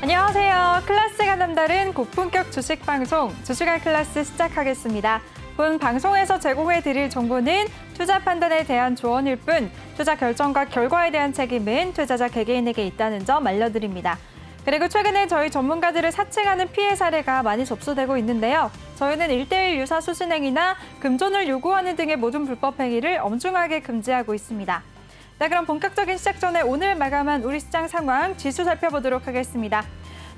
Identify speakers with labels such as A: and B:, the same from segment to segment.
A: 안녕하세요. 클래스가 남다른 고품격 주식 방송 주식알 클래스 시작하겠습니다. 본 방송에서 제공해드릴 정보는 투자 판단에 대한 조언일 뿐 투자 결정과 결과에 대한 책임은 투자자 개개인에게 있다는 점 알려드립니다. 그리고 최근에 저희 전문가들을 사칭하는 피해 사례가 많이 접수되고 있는데요. 저희는 1:1 유사 수신행위나 금전을 요구하는 등의 모든 불법 행위를 엄중하게 금지하고 있습니다. 네, 그럼 본격적인 시작 전에 오늘 마감한 우리 시장 상황 지수 살펴보도록 하겠습니다.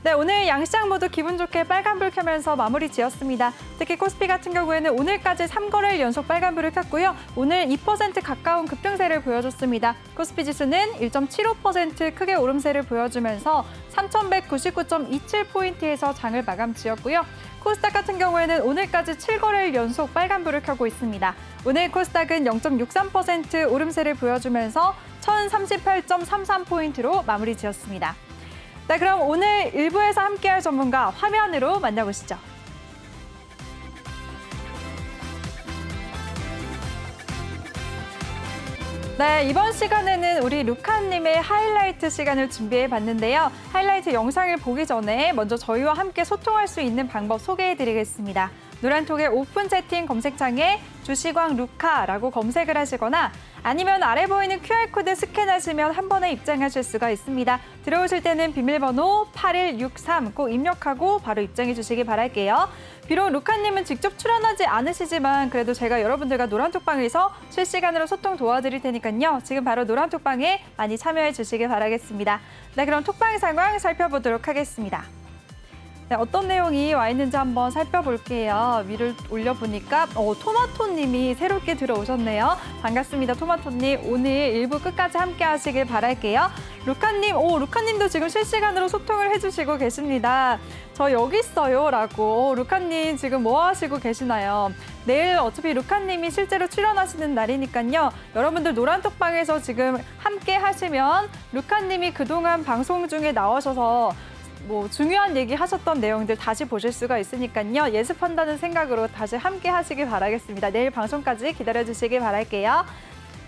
A: 네, 오늘 양시장 모두 기분 좋게 빨간불 켜면서 마무리 지었습니다. 특히 코스피 같은 경우에는 오늘까지 3거래일 연속 빨간불을 켰고요. 오늘 2% 가까운 급등세를 보여줬습니다. 코스피 지수는 1.75% 크게 오름세를 보여주면서 3,199.27포인트에서 장을 마감 지었고요. 코스닥 같은 경우에는 오늘까지 7거래일 연속 빨간불을 켜고 있습니다. 오늘 코스닥은 0.63% 오름세를 보여주면서 1,038.33포인트로 마무리 지었습니다. 네, 그럼 오늘 일부에서 함께할 전문가 화면으로 만나보시죠. 네, 이번 시간에는 우리 루카님의 하이라이트 시간을 준비해봤는데요. 하이라이트 영상을 보기 전에 먼저 저희와 함께 소통할 수 있는 방법 소개해드리겠습니다. 노란톡의 오픈 채팅 검색창에 주식왕 루카라고 검색을 하시거나 아니면 아래 보이는 QR코드 스캔하시면 한 번에 입장하실 수가 있습니다. 들어오실 때는 비밀번호 8163 꼭 입력하고 바로 입장해 주시기 바랄게요. 비록 루카님은 직접 출연하지 않으시지만 그래도 제가 여러분들과 노란톡방에서 실시간으로 소통 도와드릴 테니까요. 지금 바로 노란톡방에 많이 참여해 주시기 바라겠습니다. 네, 그럼 톡방 상황 살펴보도록 하겠습니다. 네, 어떤 내용이 와 있는지 한번 살펴볼게요. 위를 올려보니까 토마토님이 새롭게 들어오셨네요. 반갑습니다, 토마토님. 오늘 일부 끝까지 함께 하시길 바랄게요. 루카님도 지금 실시간으로 소통을 해주시고 계십니다. 저 여기 있어요 라고. 루카님 지금 뭐 하시고 계시나요? 내일 어차피 루카님이 실제로 출연하시는 날이니까요. 여러분들 노란톡방에서 지금 함께 하시면 루카님이 그동안 방송 중에 나오셔서 중요한 얘기 하셨던 내용들 다시 보실 수가 있으니까요. 예습한다는 생각으로 다시 함께 하시길 바라겠습니다. 내일 방송까지 기다려주시길 바랄게요.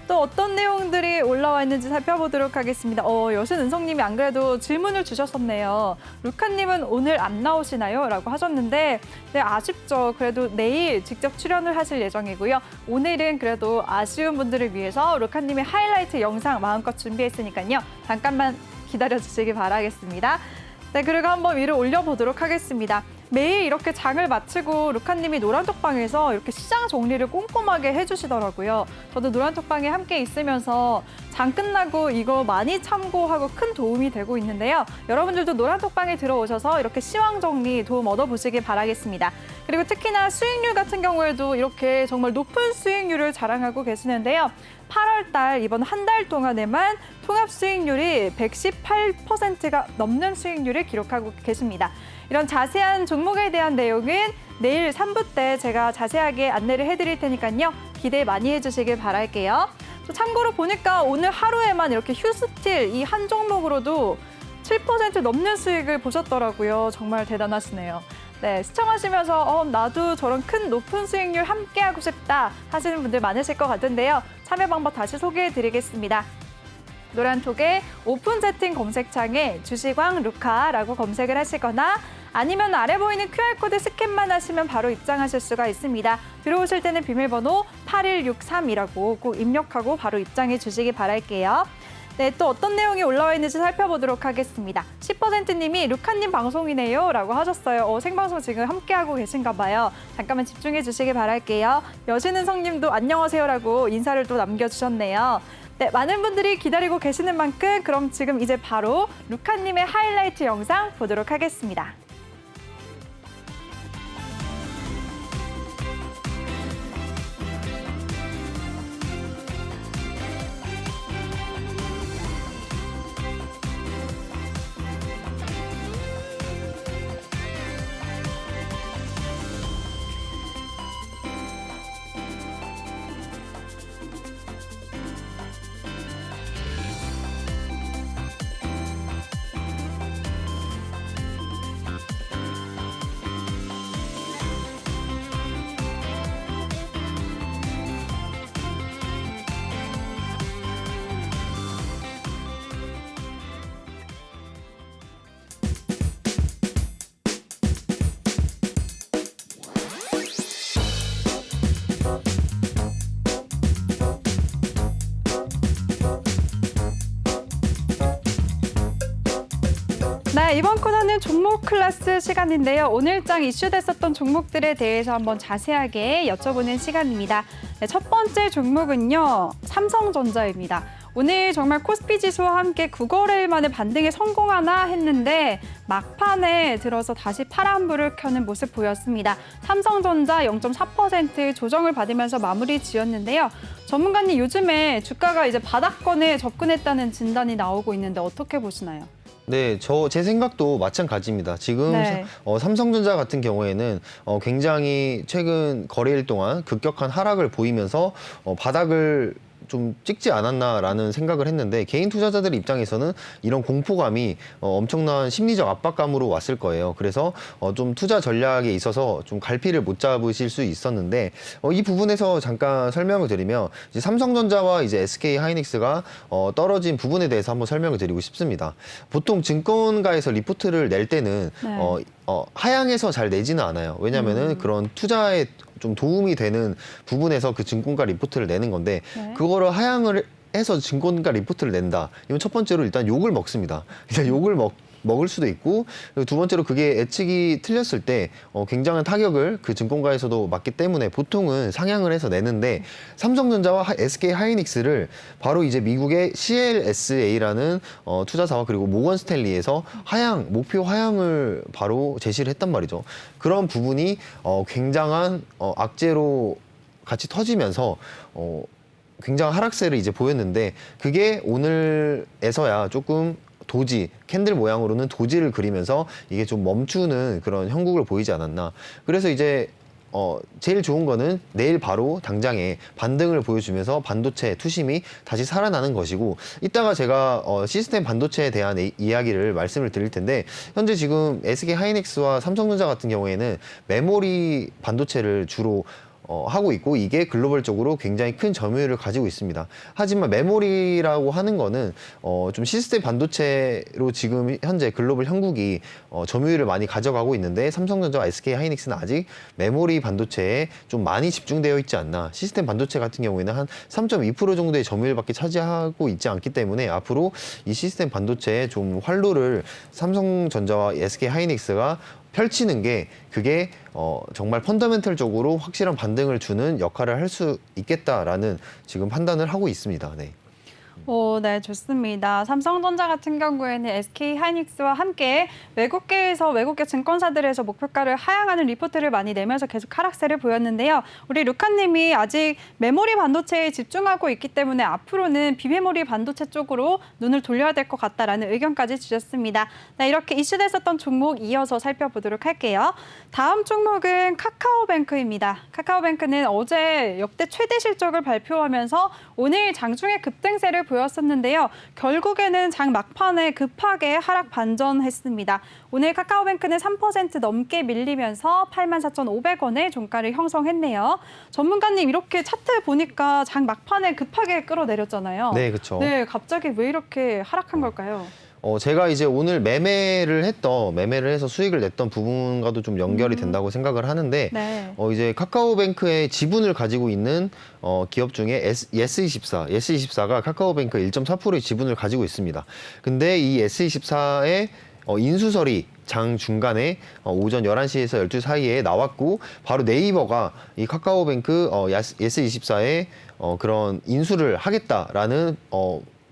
A: 또 어떤 내용들이 올라와 있는지 살펴보도록 하겠습니다. 여신은성님이 안 그래도 질문을 주셨었네요. 루카님은 오늘 안 나오시나요? 라고 하셨는데 네, 아쉽죠. 그래도 내일 직접 출연을 하실 예정이고요. 오늘은 그래도 아쉬운 분들을 위해서 루카님의 하이라이트 영상 마음껏 준비했으니까요. 잠깐만 기다려주시길 바라겠습니다. 네, 그리고 한번 위로 올려보도록 하겠습니다. 매일 이렇게 장을 마치고 루카님이 노란톡방에서 이렇게 시장 정리를 꼼꼼하게 해주시더라고요. 저도 노란톡방에 함께 있으면서 장 끝나고 이거 많이 참고하고 큰 도움이 되고 있는데요. 여러분들도 노란톡방에 들어오셔서 이렇게 시황 정리 도움 얻어보시길 바라겠습니다. 그리고 특히나 수익률 같은 경우에도 이렇게 정말 높은 수익률을 자랑하고 계시는데요. 8월 달 이번 한 달 동안에만 통합 수익률이 118%가 넘는 수익률을 기록하고 계십니다. 이런 자세한 종목에 대한 내용은 내일 3부 때 제가 자세하게 안내를 해드릴 테니까요. 기대 많이 해주시길 바랄게요. 또 참고로 보니까 오늘 하루에만 이렇게 휴스틸 이 한 종목으로도 7% 넘는 수익을 보셨더라고요. 정말 대단하시네요. 네, 시청하시면서 나도 저런 큰 높은 수익률 함께하고 싶다 하시는 분들 많으실 것 같은데요. 참여 방법 다시 소개해드리겠습니다. 노란톡의 오픈 채팅 검색창에 주식왕 루카라고 검색을 하시거나 아니면 아래 보이는 QR코드 스캔만 하시면 바로 입장하실 수가 있습니다. 들어오실 때는 비밀번호 8163이라고 꼭 입력하고 바로 입장해 주시기 바랄게요. 네, 또 어떤 내용이 올라와 있는지 살펴보도록 하겠습니다. 10%님이 루카님 방송이네요 라고 하셨어요. 생방송 지금 함께하고 계신가 봐요. 잠깐만 집중해 주시기 바랄게요. 여신은성님도 안녕하세요 라고 인사를 또 남겨주셨네요. 네, 많은 분들이 기다리고 계시는 만큼 그럼 지금 이제 바로 루카님의 하이라이트 영상 보도록 하겠습니다. 네, 이번 코너는 종목 클래스 시간인데요. 오늘장 이슈됐었던 종목들에 대해서 한번 자세하게 여쭤보는 시간입니다. 네, 첫 번째 종목은요, 삼성전자입니다. 오늘 정말 코스피 지수와 함께 9거래일 만에 반등에 성공하나 했는데 막판에 들어서 다시 파란불을 켜는 모습 보였습니다. 삼성전자 0.4% 조정을 받으면서 마무리 지었는데요. 전문가님, 요즘에 주가가 이제 바닥권에 접근했다는 진단이 나오고 있는데 어떻게 보시나요?
B: 네, 제 생각도 마찬가지입니다. 지금
A: 네.
B: 삼성전자 같은 경우에는 굉장히 최근 거래일 동안 급격한 하락을 보이면서 바닥을 좀 찍지 않았나라는 생각을 했는데 개인 투자자들 입장에서는 이런 공포감이 엄청난 심리적 압박감으로 왔을 거예요. 그래서 좀 투자 전략에 있어서 좀 갈피를 못 잡으실 수 있었는데 이 부분에서 잠깐 설명을 드리면 이제 삼성전자와 이제 SK 하이닉스가 떨어진 부분에 대해서 한번 설명을 드리고 싶습니다. 보통 증권가에서 리포트를 낼 때는
A: 네.
B: 하향해서 잘 내지는 않아요. 왜냐면은 그런 투자에 좀 도움이 되는 부분에서 그 증권가 리포트를 내는 건데
A: 네.
B: 그거를 하향을 해서 증권가 리포트를 낸다. 이건 첫 번째로 일단 욕을 먹습니다. 일단 욕을 먹을 수도 있고, 그리고 두 번째로 그게 예측이 틀렸을 때 굉장한 타격을 그 증권가에서도 맞기 때문에 보통은 상향을 해서 내는데 삼성전자와 SK 하이닉스를 바로 이제 미국의 CLSA라는 투자사와 그리고 모건 스탠리에서 목표 하향을 바로 제시를 했단 말이죠. 그런 부분이 굉장한 악재로 같이 터지면서 굉장한 하락세를 이제 보였는데 그게 오늘에서야 조금 캔들 모양으로는 도지를 그리면서 이게 좀 멈추는 그런 형국을 보이지 않았나. 그래서 이제 제일 좋은 거는 내일 바로 당장에 반등을 보여주면서 반도체 투심이 다시 살아나는 것이고, 이따가 제가 시스템 반도체에 대한 이야기를 말씀을 드릴 텐데, 현재 지금 SK 하이닉스와 삼성전자 같은 경우에는 메모리 반도체를 주로 하고 있고 이게 글로벌적으로 굉장히 큰 점유율을 가지고 있습니다. 하지만 메모리라고 하는 거는 좀 시스템 반도체로 지금 현재 글로벌 형국이 점유율을 많이 가져가고 있는데 삼성전자와 SK 하이닉스는 아직 메모리 반도체에 좀 많이 집중되어 있지 않나. 시스템 반도체 같은 경우에는 한 3.2% 정도의 점유율밖에 차지하고 있지 않기 때문에 앞으로 이 시스템 반도체에 좀 활로를 삼성전자와 SK 하이닉스가 펼치는 게 그게 정말 펀더멘털적으로 확실한 반등을 주는 역할을 할 수 있겠다라는 지금 판단을 하고 있습니다. 네.
A: 네, 좋습니다. 삼성전자 같은 경우에는 SK 하이닉스와 함께 외국계 증권사들에서 목표가를 하향하는 리포트를 많이 내면서 계속 하락세를 보였는데요. 우리 루카님이 아직 메모리 반도체에 집중하고 있기 때문에 앞으로는 비메모리 반도체 쪽으로 눈을 돌려야 될 것 같다라는 의견까지 주셨습니다. 네, 이렇게 이슈됐었던 종목 이어서 살펴보도록 할게요. 다음 종목은 카카오뱅크입니다. 카카오뱅크는 어제 역대 최대 실적을 발표하면서 오늘 장중에 급등세를 보였었는데요. 결국에는 장 막판에 급하게 하락 반전했습니다. 오늘 카카오뱅크는 3% 넘게 밀리면서 84,500원의 종가를 형성했네요. 전문가님, 이렇게 차트 보니까 장 막판에 급하게 끌어내렸잖아요.
B: 네, 그렇죠.
A: 네, 갑자기 왜 이렇게 하락한 걸까요?
B: 제가 이제 오늘 매매를 해서 수익을 냈던 부분과도 좀 연결이 된다고 생각을 하는데,
A: 네.
B: 이제 카카오뱅크의 지분을 가지고 있는 기업 중에 S24가 카카오뱅크 1.4%의 지분을 가지고 있습니다. 근데 이 S24의 인수설이 장 중간에 오전 11시에서 12시 사이에 나왔고, 바로 네이버가 이 카카오뱅크 S24에 그런 인수를 하겠다라는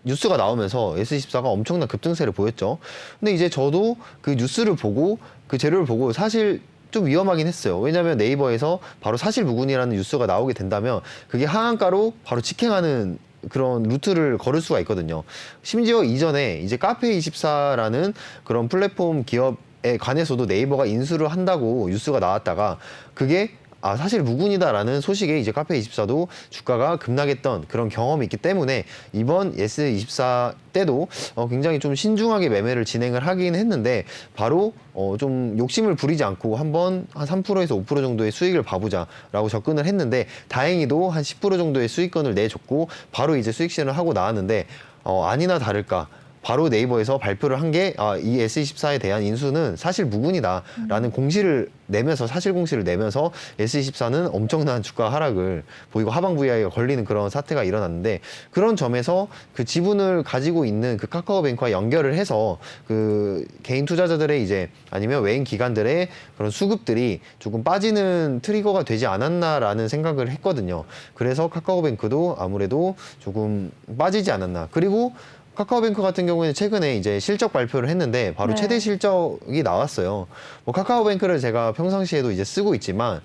B: 뉴스가 나오면서 S24가 엄청난 급등세를 보였죠. 근데 이제 저도 그 뉴스를 보고 그 재료를 보고 사실 좀 위험하긴 했어요. 왜냐하면 네이버에서 바로 사실무근이라는 뉴스가 나오게 된다면 그게 하한가로 바로 직행하는 그런 루트를 걸을 수가 있거든요. 심지어 이전에 이제 카페24라는 그런 플랫폼 기업에 관해서도 네이버가 인수를 한다고 뉴스가 나왔다가 그게 사실 무근이다라는 소식에 이제 카페24도 주가가 급락했던 그런 경험이 있기 때문에 이번 S24 때도 굉장히 좀 신중하게 매매를 진행을 하긴 했는데 바로 좀 욕심을 부리지 않고 한번 한 3%에서 5% 정도의 수익을 봐보자라고 접근을 했는데 다행히도 한 10% 정도의 수익권을 내줬고 바로 이제 수익 실현을 하고 나왔는데 아니나 다를까 바로 네이버에서 발표를 한 게 이 S24에 대한 인수는 사실 무근이다라는 공시를 내면서 사실 공시를 내면서 S24는 엄청난 주가 하락을 보이고 하방 VI가 걸리는 그런 사태가 일어났는데 그런 점에서 그 지분을 가지고 있는 그 카카오뱅크와 연결을 해서 그 개인 투자자들의 이제 아니면 외인 기관들의 그런 수급들이 조금 빠지는 트리거가 되지 않았나라는 생각을 했거든요. 그래서 카카오뱅크도 아무래도 조금 빠지지 않았나. 그리고 카카오뱅크 같은 경우에는 최근에 이제 실적 발표를 했는데 바로
A: 네.
B: 최대 실적이 나왔어요. 뭐 카카오뱅크를 제가 평상시에도 이제 쓰고 있지만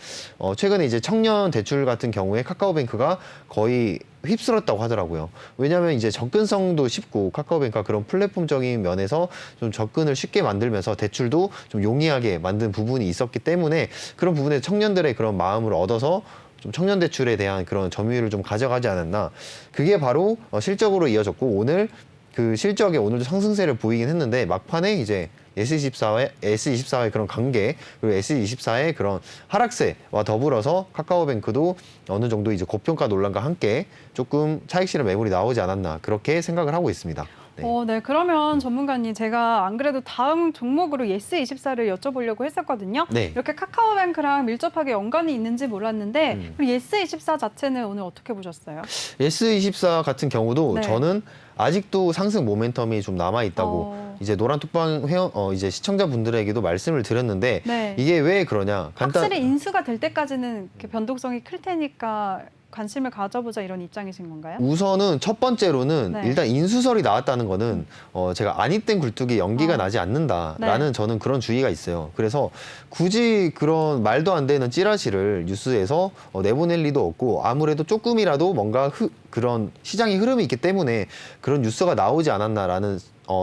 B: 최근에 이제 청년 대출 같은 경우에 카카오뱅크가 거의 휩쓸었다고 하더라고요. 왜냐하면 이제 접근성도 쉽고 카카오뱅크가 그런 플랫폼적인 면에서 좀 접근을 쉽게 만들면서 대출도 좀 용이하게 만든 부분이 있었기 때문에 그런 부분에 청년들의 그런 마음을 얻어서 좀 청년 대출에 대한 그런 점유율을 좀 가져가지 않았나. 그게 바로 실적으로 이어졌고 오늘 그 실적에 오늘도 상승세를 보이긴 했는데 막판에 이제 S24의 그런 관계 그리고 S24의 그런 하락세와 더불어서 카카오뱅크도 어느 정도 이제 고평가 논란과 함께 조금 차익 실현 매물이 나오지 않았나 그렇게 생각을 하고 있습니다. 네.
A: 네. 그러면 전문가님, 제가 안 그래도 다음 종목으로 예스24를 여쭤보려고 했었거든요.
B: 네.
A: 이렇게 카카오뱅크랑 밀접하게 연관이 있는지 몰랐는데 그럼 예스24 자체는 오늘 어떻게 보셨어요?
B: S24 같은 경우도
A: 네.
B: 저는 아직도 상승 모멘텀이 좀 남아 있다고 이제 노란톡방 회원 이제 시청자분들에게도 말씀을 드렸는데
A: 네.
B: 이게 왜 그러냐?
A: 확실히 인수가 될 때까지는 이렇게 변동성이 클 테니까 관심을 가져보자 이런 입장이신 건가요?
B: 우선은 첫 번째로는
A: 네.
B: 일단 인수설이 나왔다는 거는 제가 아니땐 굴뚝이 연기가 나지 않는다라는
A: 네.
B: 저는 그런 주의가 있어요. 그래서 굳이 그런 말도 안 되는 찌라시를 뉴스에서 내보낼 리도 없고 아무래도 조금이라도 뭔가 그런 시장의 흐름이 있기 때문에 그런 뉴스가 나오지 않았나라는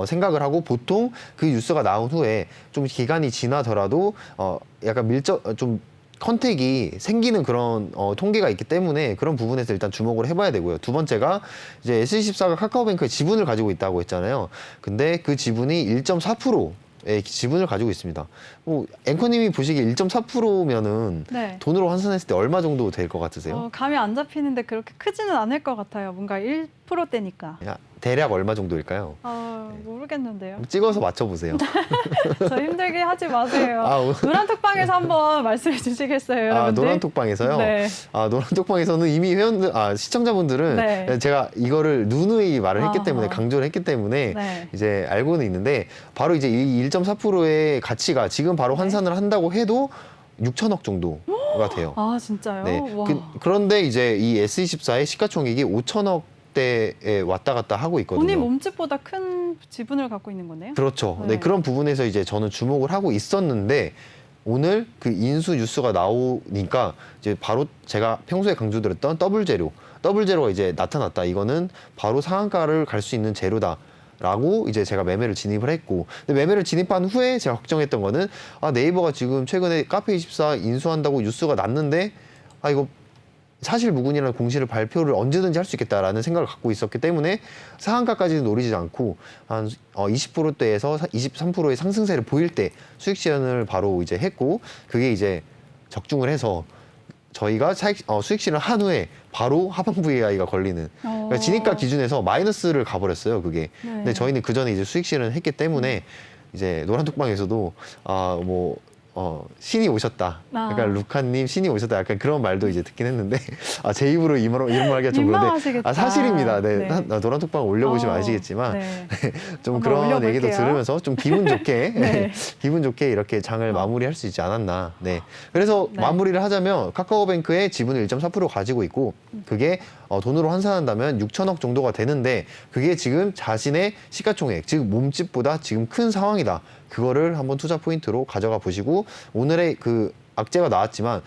B: 생각을 하고 보통 그 뉴스가 나온 후에 좀 기간이 지나더라도 약간 좀 컨택이 생기는 그런 통계가 있기 때문에 그런 부분에서 일단 주목을 해봐야 되고요. 두 번째가 이제 S24가 카카오뱅크의 지분을 가지고 있다고 했잖아요. 근데 그 지분이 1.4%의 지분을 가지고 있습니다. 앵커님이 보시기에 1.4%면은
A: 네.
B: 돈으로 환산했을 때 얼마 정도 될 것 같으세요?
A: 감이 안 잡히는데 그렇게 크지는 않을 것 같아요. 뭔가 1%대니까.
B: 대략 얼마 정도일까요?
A: 모르겠는데요.
B: 찍어서 맞춰보세요.
A: 저 힘들게 하지 마세요.
B: 아,
A: 노란톡방에서 한번 말씀해 주시겠어요, 여러분들?
B: 노란톡방에서요?
A: 네.
B: 노란톡방에서는 이미 시청자분들은
A: 네.
B: 제가 이거를 누누이 말을 했기
A: 아하.
B: 때문에 강조를 했기 때문에
A: 네.
B: 이제 알고는 있는데 바로 이제 이 1.4%의 가치가 지금 바로 환산을 한다고 해도 6천억 정도가 돼요.
A: 아, 진짜요?
B: 네.
A: 와.
B: 그런데 이제 이 S24의 시가총액이 5천억 대에 왔다 갔다 하고 있거든요.
A: 본인 몸집보다 큰 지분을 갖고 있는 거네요?
B: 그렇죠.
A: 네.
B: 네, 그런 부분에서 이제 저는 주목을 하고 있었는데 오늘 그 인수 뉴스가 나오니까 이제 바로 제가 평소에 강조드렸던 더블 제로가 이제 나타났다. 이거는 바로 상한가를 갈 수 있는 제로다. 라고 이제 제가 매매를 진입을 했고 근데 매매를 진입한 후에 제가 걱정했던 거는 네이버가 지금 최근에 카페24 인수한다고 뉴스가 났는데 이거 사실 무근이라는 공시를 발표를 언제든지 할 수 있겠다라는 생각을 갖고 있었기 때문에 상한가까지는 노리지 않고 한 20%대에서 23%의 상승세를 보일 때 수익 실현을 바로 이제 했고 그게 이제 적중을 해서 저희가 수익 실현 한 후에 바로 하방 VI가 걸리는 그러니까 진입가 기준에서 마이너스를 가버렸어요 그게.
A: 네.
B: 근데 저희는 그 전에 이제 수익 실현을 했기 때문에 이제 노란톡방에서도 신이 오셨다. 약간 루카님 신이 오셨다. 약간 그런 말도 이제 듣긴 했는데 제 입으로 이런 말 하기가 좀
A: 민망하시겠다.
B: 그런데 사실입니다. 네.
A: 네.
B: 노란톡방 올려보시면 아시겠지만
A: 네.
B: 좀
A: 한번
B: 그런
A: 올려볼게요.
B: 얘기도 들으면서 좀 기분 좋게
A: 네.
B: 기분 좋게 이렇게 장을 마무리할 수 있지 않았나. 네. 그래서
A: 네.
B: 마무리를 하자면 카카오뱅크의 지분을 1.4% 가지고 있고 그게 돈으로 환산한다면 6천억 정도가 되는데 그게 지금 자신의 시가총액 즉 몸집보다 지금 큰 상황이다. 그거를 한번 투자 포인트로 가져가 보시고 오늘의 그 악재가 나왔지만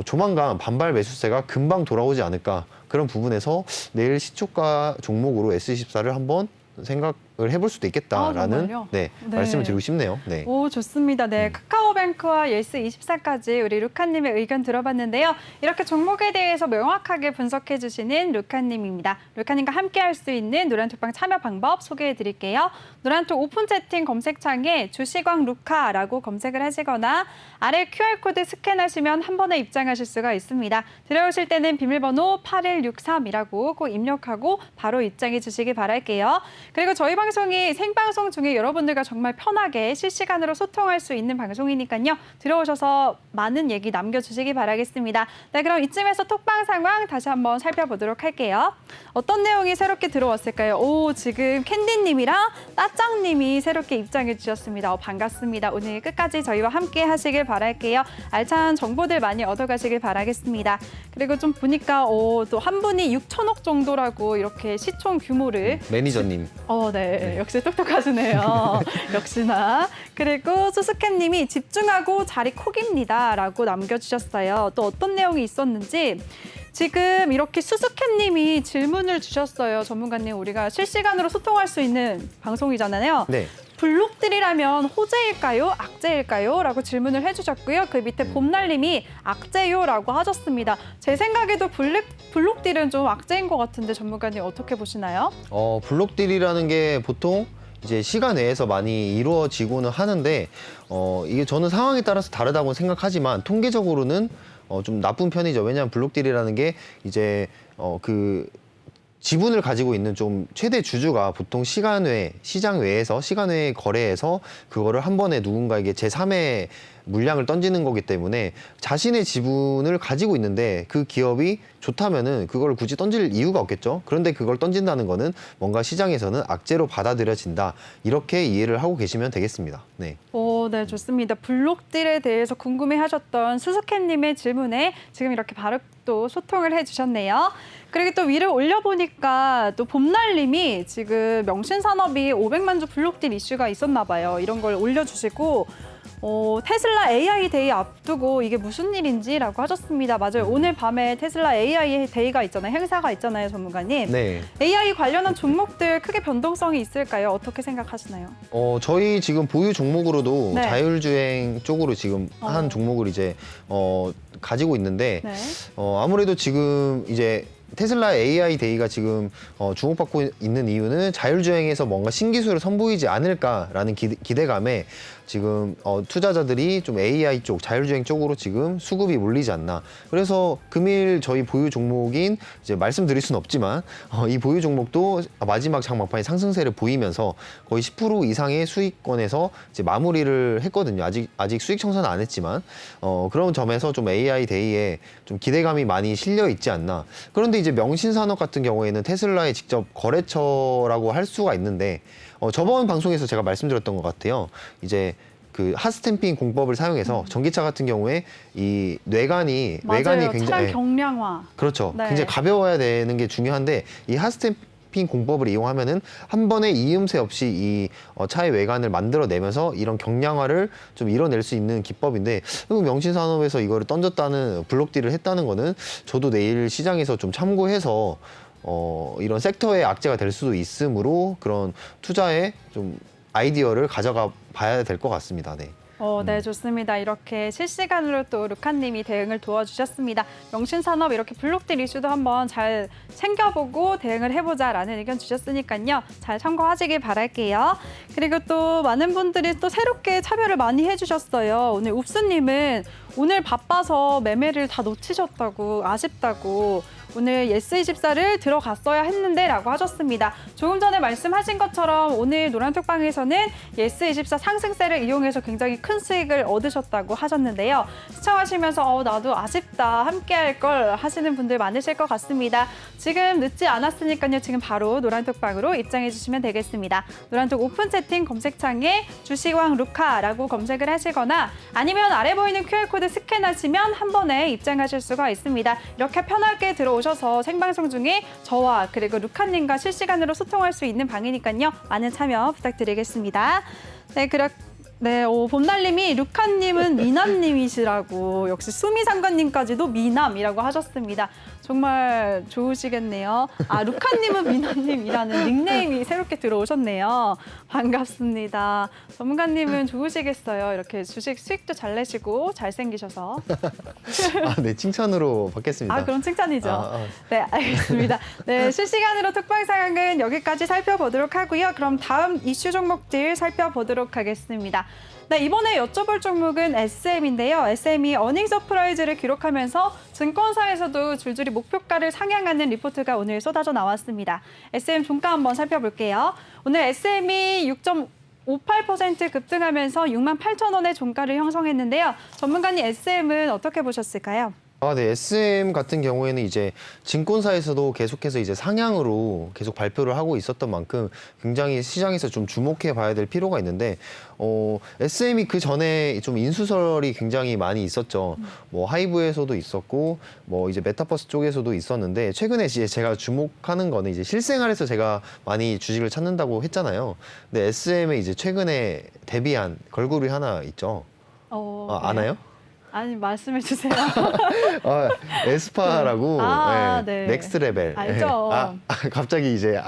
B: 조만간 반발 매수세가 금방 돌아오지 않을까 그런 부분에서 내일 시초가 종목으로 S24를 한번 생각을 해볼 수도 있겠다라는
A: 정말요?
B: 네,
A: 네.
B: 말씀을 드리고 싶네요. 네.
A: 오, 좋습니다. 네, 카카오뱅크와 예스24까지 우리 루카님의 의견 들어봤는데요. 이렇게 종목에 대해서 명확하게 분석해 주시는 루카님입니다. 루카님과 함께 할 수 있는 노란톡방 참여 방법 소개해 드릴게요. 노란톡 오픈 채팅 검색창에 주시광 루카라고 검색을 하시거나 아래 QR코드 스캔하시면 한 번에 입장하실 수가 있습니다. 들어오실 때는 비밀번호 8163이라고 꼭 입력하고 바로 입장해 주시기 바랄게요. 그리고 저희 방송 생방송 중에 여러분들과 정말 편하게 실시간으로 소통할 수 있는 방송이니까요. 들어오셔서 많은 얘기 남겨주시기 바라겠습니다. 네, 그럼 이쯤에서 톡방 상황 다시 한번 살펴보도록 할게요. 어떤 내용이 새롭게 들어왔을까요? 오, 지금 캔디님이랑 따짱님이 새롭게 입장해 주셨습니다. 반갑습니다. 오늘 끝까지 저희와 함께 하시길 바랄게요. 알찬 정보들 많이 얻어가시길 바라겠습니다. 그리고 좀 보니까 또 한 분이 6천억 정도라고 이렇게 시총 규모를
B: 매니저님.
A: 네. 역시 똑똑하시네요. 역시나. 그리고 수수께님이 집중하고 자리 콕입니다라고 남겨주셨어요. 또 어떤 내용이 있었는지 지금 이렇게 수수께님이 질문을 주셨어요. 전문가님, 우리가 실시간으로 소통할 수 있는 방송이잖아요.
B: 네.
A: 블록딜이라면 호재일까요? 악재일까요? 라고 질문을 해주셨고요. 그 밑에 봄날님이 악재요라고 하셨습니다. 제 생각에도 블록딜은 좀 악재인 것 같은데 전문가님 어떻게 보시나요?
B: 블록딜이라는 게 보통 이제 시간 외에서 많이 이루어지고는 하는데 이게 저는 상황에 따라서 다르다고 생각하지만 통계적으로는 좀 나쁜 편이죠. 왜냐하면 블록딜이라는 게 이제 지분을 가지고 있는 좀 최대 주주가 보통 시간 외, 시장 외에서 시간 외의 거래에서 그거를 한 번에 누군가에게 제3의 물량을 던지는 거기 때문에 자신의 지분을 가지고 있는데 그 기업이 좋다면은 그걸 굳이 던질 이유가 없겠죠. 그런데 그걸 던진다는 거는 뭔가 시장에서는 악재로 받아들여진다. 이렇게 이해를 하고 계시면 되겠습니다. 네.
A: 네, 좋습니다. 블록딜에 대해서 궁금해하셨던 수수께님의 질문에 지금 이렇게 바로 또 소통을 해주셨네요. 그리고 또 위를 올려보니까 또 봄날님이 지금 명신산업이 500만 주 블록딜 이슈가 있었나 봐요. 이런 걸 올려주시고 테슬라 AI 데이 앞두고 이게 무슨 일인지라고 하셨습니다. 맞아요. 오늘 밤에 테슬라 AI 데이가 있잖아요. 행사가 있잖아요, 전문가님.
B: 네.
A: AI 관련한 종목들 크게 변동성이 있을까요? 어떻게 생각하시나요?
B: 저희 지금 보유 종목으로도
A: 네.
B: 자율주행 쪽으로 지금 한 종목을 이제 가지고 있는데
A: 네.
B: 아무래도 지금 이제 테슬라 AI 데이가 지금 주목받고 있는 이유는 자율주행에서 뭔가 신기술을 선보이지 않을까라는 기대감에 지금 투자자들이 좀 AI 쪽, 자율주행 쪽으로 지금 수급이 몰리지 않나. 그래서 금일 저희 보유 종목인 이제 말씀드릴 수는 없지만 이 보유 종목도 마지막 장막판에 상승세를 보이면서 거의 10% 이상의 수익권에서 이제 마무리를 했거든요. 아직 수익 청산은 안 했지만 그런 점에서 좀 AI 데이에 좀 기대감이 많이 실려 있지 않나. 그런데 이제 명신산업 같은 경우에는 테슬라의 직접 거래처라고 할 수가 있는데 저번 방송에서 제가 말씀드렸던 것 같아요. 이제 그 핫스탬핑 공법을 사용해서 전기차 같은 경우에 이 외관이 굉장히
A: 차량 경량화.
B: 그렇죠.
A: 네.
B: 굉장히 가벼워야 되는 게 중요한데 이 핫스탬핑 공법을 이용하면은 한 번에 이음새 없이 이 차의 외관을 만들어내면서 이런 경량화를 좀 이뤄낼 수 있는 기법인데 명신산업에서 이거를 던졌다는 블록딜을 했다는 거는 저도 내일 시장에서 좀 참고해서 이런 섹터의 악재가 될 수도 있으므로 그런 투자에 좀 아이디어를 가져가 봐야 될 것 같습니다. 네.
A: 네, 좋습니다. 이렇게 실시간으로 또 루카님이 대응을 도와주셨습니다. 명신산업 이렇게 블록딜 이슈도 한번 잘 챙겨보고 대응을 해보자라는 의견 주셨으니까요. 잘 참고하시길 바랄게요. 그리고 또 많은 분들이 또 새롭게 참여를 많이 해주셨어요. 오늘 웁스님은 오늘 바빠서 매매를 다 놓치셨다고 아쉽다고 오늘 예스24를 들어갔어야 했는데 라고 하셨습니다. 조금 전에 말씀하신 것처럼 오늘 노란톡방에서는 예스24 상승세를 이용해서 굉장히 큰 수익을 얻으셨다고 하셨는데요. 시청하시면서 나도 아쉽다, 함께할 걸 하시는 분들 많으실 것 같습니다. 지금 늦지 않았으니까요. 지금 바로 노란톡방으로 입장해 주시면 되겠습니다. 노란톡 오픈 채팅 검색창에 주식왕 루카라고 검색을 하시거나 아니면 아래 보이는 QR코드 스캔하시면 한 번에 입장하실 수가 있습니다. 이렇게 편하게 들어오셔서 생방송 중에 저와 그리고 루카님과 실시간으로 소통할 수 있는 방이니까요. 많은 참여 부탁드리겠습니다. 네, 봄날님이 루카님은 미남님이시라고 역시 수미상관님까지도 미남이라고 하셨습니다. 정말 좋으시겠네요. 루카님은 미남님이라는 닉네임이 새롭게 들어오셨네요. 반갑습니다. 전문가님은 좋으시겠어요. 이렇게 주식 수익도 잘 내시고 잘생기셔서.
B: 네, 칭찬으로 받겠습니다.
A: 그럼 칭찬이죠. 네, 알겠습니다. 네, 실시간으로 톡방 상황은 여기까지 살펴보도록 하고요. 그럼 다음 이슈 종목들 살펴보도록 하겠습니다. 네, 이번에 여쭤볼 종목은 SM인데요. SM이 어닝 서프라이즈를 기록하면서 증권사에서도 줄줄이 목표가를 상향하는 리포트가 오늘 쏟아져 나왔습니다. SM 종가 한번 살펴볼게요. 오늘 SM이 6.58% 급등하면서 68,000원의 종가를 형성했는데요. 전문가님 SM은 어떻게 보셨을까요?
B: 네. SM 같은 경우에는 이제 증권사에서도 계속해서 이제 상향으로 계속 발표를 하고 있었던 만큼 굉장히 시장에서 좀 주목해 봐야 될 필요가 있는데, SM이 그 전에 좀 인수설이 굉장히 많이 있었죠. 뭐 하이브에서도 있었고, 뭐 이제 메타버스 쪽에서도 있었는데, 최근에 이제 제가 주목하는 거는 이제 실생활에서 제가 많이 주식을 찾는다고 했잖아요. 근데 SM에 이제 최근에 데뷔한 걸그룹이 하나 있죠.
A: 네.
B: 아나요?
A: 아니, 말씀해 주세요.
B: 에스파라고,
A: 네.
B: 넥스트 레벨.
A: 알죠.
B: 갑자기 이제,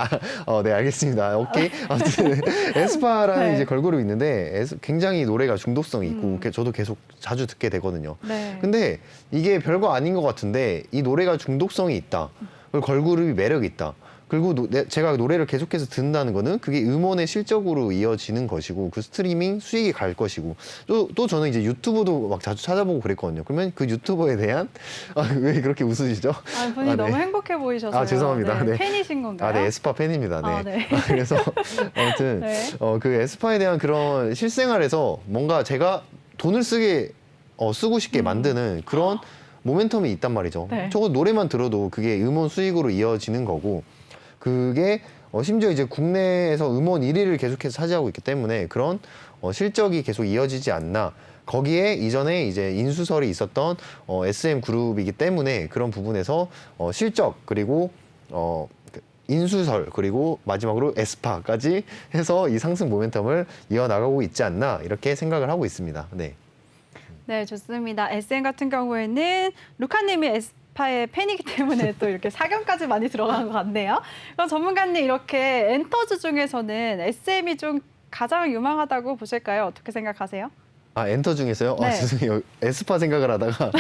B: 네, 알겠습니다. 오케이. 아무튼, 에스파라는
A: 네.
B: 이제 걸그룹이 있는데, 굉장히 노래가 중독성이 있고, 저도 계속 자주 듣게 되거든요.
A: 네.
B: 근데 이게 별거 아닌 것 같은데, 이 노래가 중독성이 있다. 그리고 걸그룹이 매력이 있다. 그리고 제가 노래를 계속해서 듣는다는 거는 그게 음원의 실적으로 이어지는 것이고, 그 스트리밍 수익이 갈 것이고, 또 저는 이제 유튜브도 막 자주 찾아보고 그랬거든요. 그러면 그 유튜버에 대한, 왜 그렇게 웃으시죠?
A: 본인이
B: 네.
A: 너무 행복해 보이셔서요.
B: 죄송합니다. 네.
A: 팬이신 건가요?
B: 네, 에스파 팬입니다. 네.
A: 네.
B: 그래서 아무튼
A: 네.
B: 그 에스파에 대한 그런 실생활에서 뭔가 제가 돈을 쓰고 싶게 만드는 그런 모멘텀이 있단 말이죠.
A: 네.
B: 저거 노래만 들어도 그게 음원 수익으로 이어지는 거고, 그게 심지어 이제 국내에서 음원 1위를 계속해서 차지하고 있기 때문에 그런 실적이 계속 이어지지 않나. 거기에 이전에 이제 인수설이 있었던 SM 그룹이기 때문에 그런 부분에서 실적, 그리고 인수설, 그리고 마지막으로 에스파까지 해서 이 상승 모멘텀을 이어나가고 있지 않나, 이렇게 생각을 하고 있습니다. 네.
A: 네, 좋습니다. SM 같은 경우에는 루카님이 에스파의 팬이기 때문에 또 이렇게 사견까지 많이 들어간 것 같네요. 그럼 전문가님, 이렇게 엔터주 중에서는 SM이 좀 가장 유망하다고 보실까요? 어떻게 생각하세요?
B: 엔터 중에서요?
A: 네.
B: 죄송해요. 에스파 생각을 하다가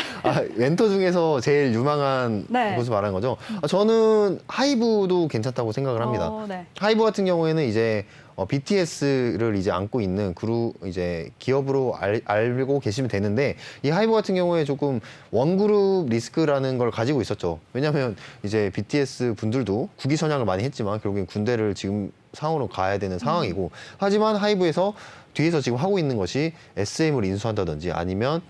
B: 엔터 중에서 제일 유망한
A: 네.
B: 곳을 말하는 거죠. 저는 하이브도 괜찮다고 생각을 합니다.
A: 네.
B: 하이브 같은 경우에는 이제 BTS를 이제 안고 있는 그룹, 이제 기업으로 알고 계시면 되는데, 이 하이브 같은 경우에 조금 원그룹 리스크라는 걸 가지고 있었죠. 왜냐하면 이제 BTS 분들도 국위 선양을 많이 했지만 결국엔 군대를 지금 상으로 가야 되는 상황이고, 하지만 하이브에서 뒤에서 지금 하고 있는 것이 SM을 인수한다든지, 아니면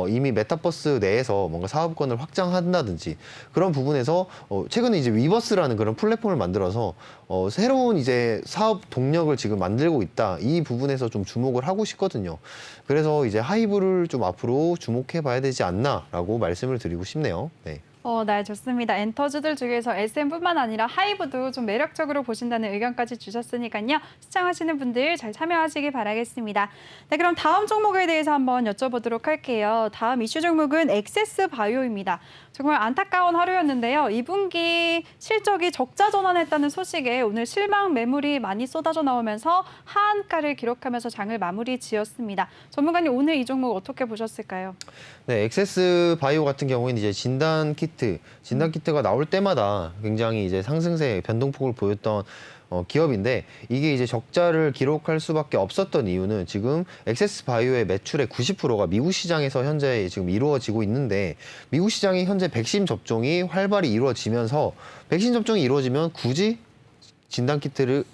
B: 이미 메타버스 내에서 뭔가 사업권을 확장한다든지, 그런 부분에서 최근에 이제 위버스라는 그런 플랫폼을 만들어서 새로운 이제 사업 동력을 지금 만들고 있다. 이 부분에서 좀 주목을 하고 싶거든요. 그래서 이제 하이브를 좀 앞으로 주목해 봐야 되지 않나라고 말씀을 드리고 싶네요. 네.
A: 네, 좋습니다. 엔터주들 중에서 SM뿐만 아니라 하이브도 좀 매력적으로 보신다는 의견까지 주셨으니까요. 시청하시는 분들 잘 참여하시기 바라겠습니다. 네, 그럼 다음 종목에 대해서 한번 여쭤보도록 할게요. 다음 이슈 종목은 액세스 바이오입니다. 정말 안타까운 하루였는데요. 2분기 실적이 적자 전환했다는 소식에 오늘 실망 매물이 많이 쏟아져 나오면서 하한가를 기록하면서 장을 마무리 지었습니다. 전문가님, 오늘 이 종목 어떻게 보셨을까요?
B: 네, 액세스 바이오 같은 경우에는 이제 진단 키트가 나올 때마다 굉장히 이제 상승세 변동폭을 보였던 기업인데, 이게 이제 적자를 기록할 수밖에 없었던 이유는 지금 액세스 바이오의 매출의 90%가 미국 시장에서 현재 지금 이루어지고 있는데, 미국 시장이 현재 백신 접종이 활발히 이루어지면서, 백신 접종이 이루어지면 굳이 진단 키트를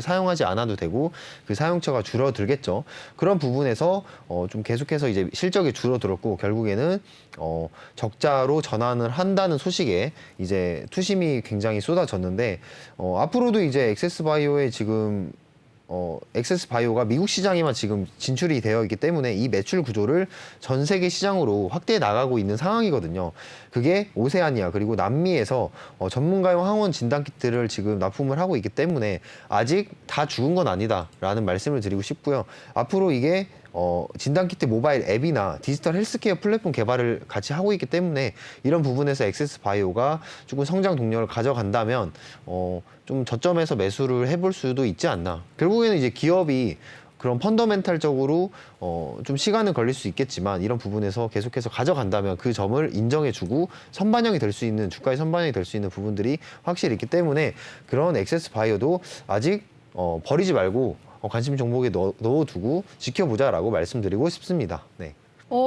B: 사용하지 않아도 되고 그 사용처가 줄어들겠죠. 그런 부분에서 좀 계속해서 이제 실적이 줄어들었고, 결국에는 적자로 전환을 한다는 소식에 이제 투심이 굉장히 쏟아졌는데, 앞으로도 이제 액세스 바이오의 지금 액세스 바이오가 미국 시장에만 지금 진출이 되어 있기 때문에 이 매출 구조를 전 세계 시장으로 확대해 나가고 있는 상황이거든요. 그게 오세아니아 그리고 남미에서 전문가용 항원 진단 키트를 지금 납품을 하고 있기 때문에 아직 다 죽은 건 아니다라는 말씀을 드리고 싶고요. 앞으로 이게 진단키트 모바일 앱이나 디지털 헬스케어 플랫폼 개발을 같이 하고 있기 때문에 이런 부분에서 액세스 바이오가 조금 성장 동력을 가져간다면 좀 저점에서 매수를 해볼 수도 있지 않나. 결국에는 이제 기업이 그런 펀더멘탈적으로 좀 시간은 걸릴 수 있겠지만 이런 부분에서 계속해서 가져간다면 그 점을 인정해주고 선반영이 될 수 있는, 주가의 선반영이 될 수 있는 부분들이 확실히 있기 때문에 그런 액세스 바이오도 아직 버리지 말고 관심 종목에 넣어두고 지켜보자라고 말씀드리고 싶습니다. 네.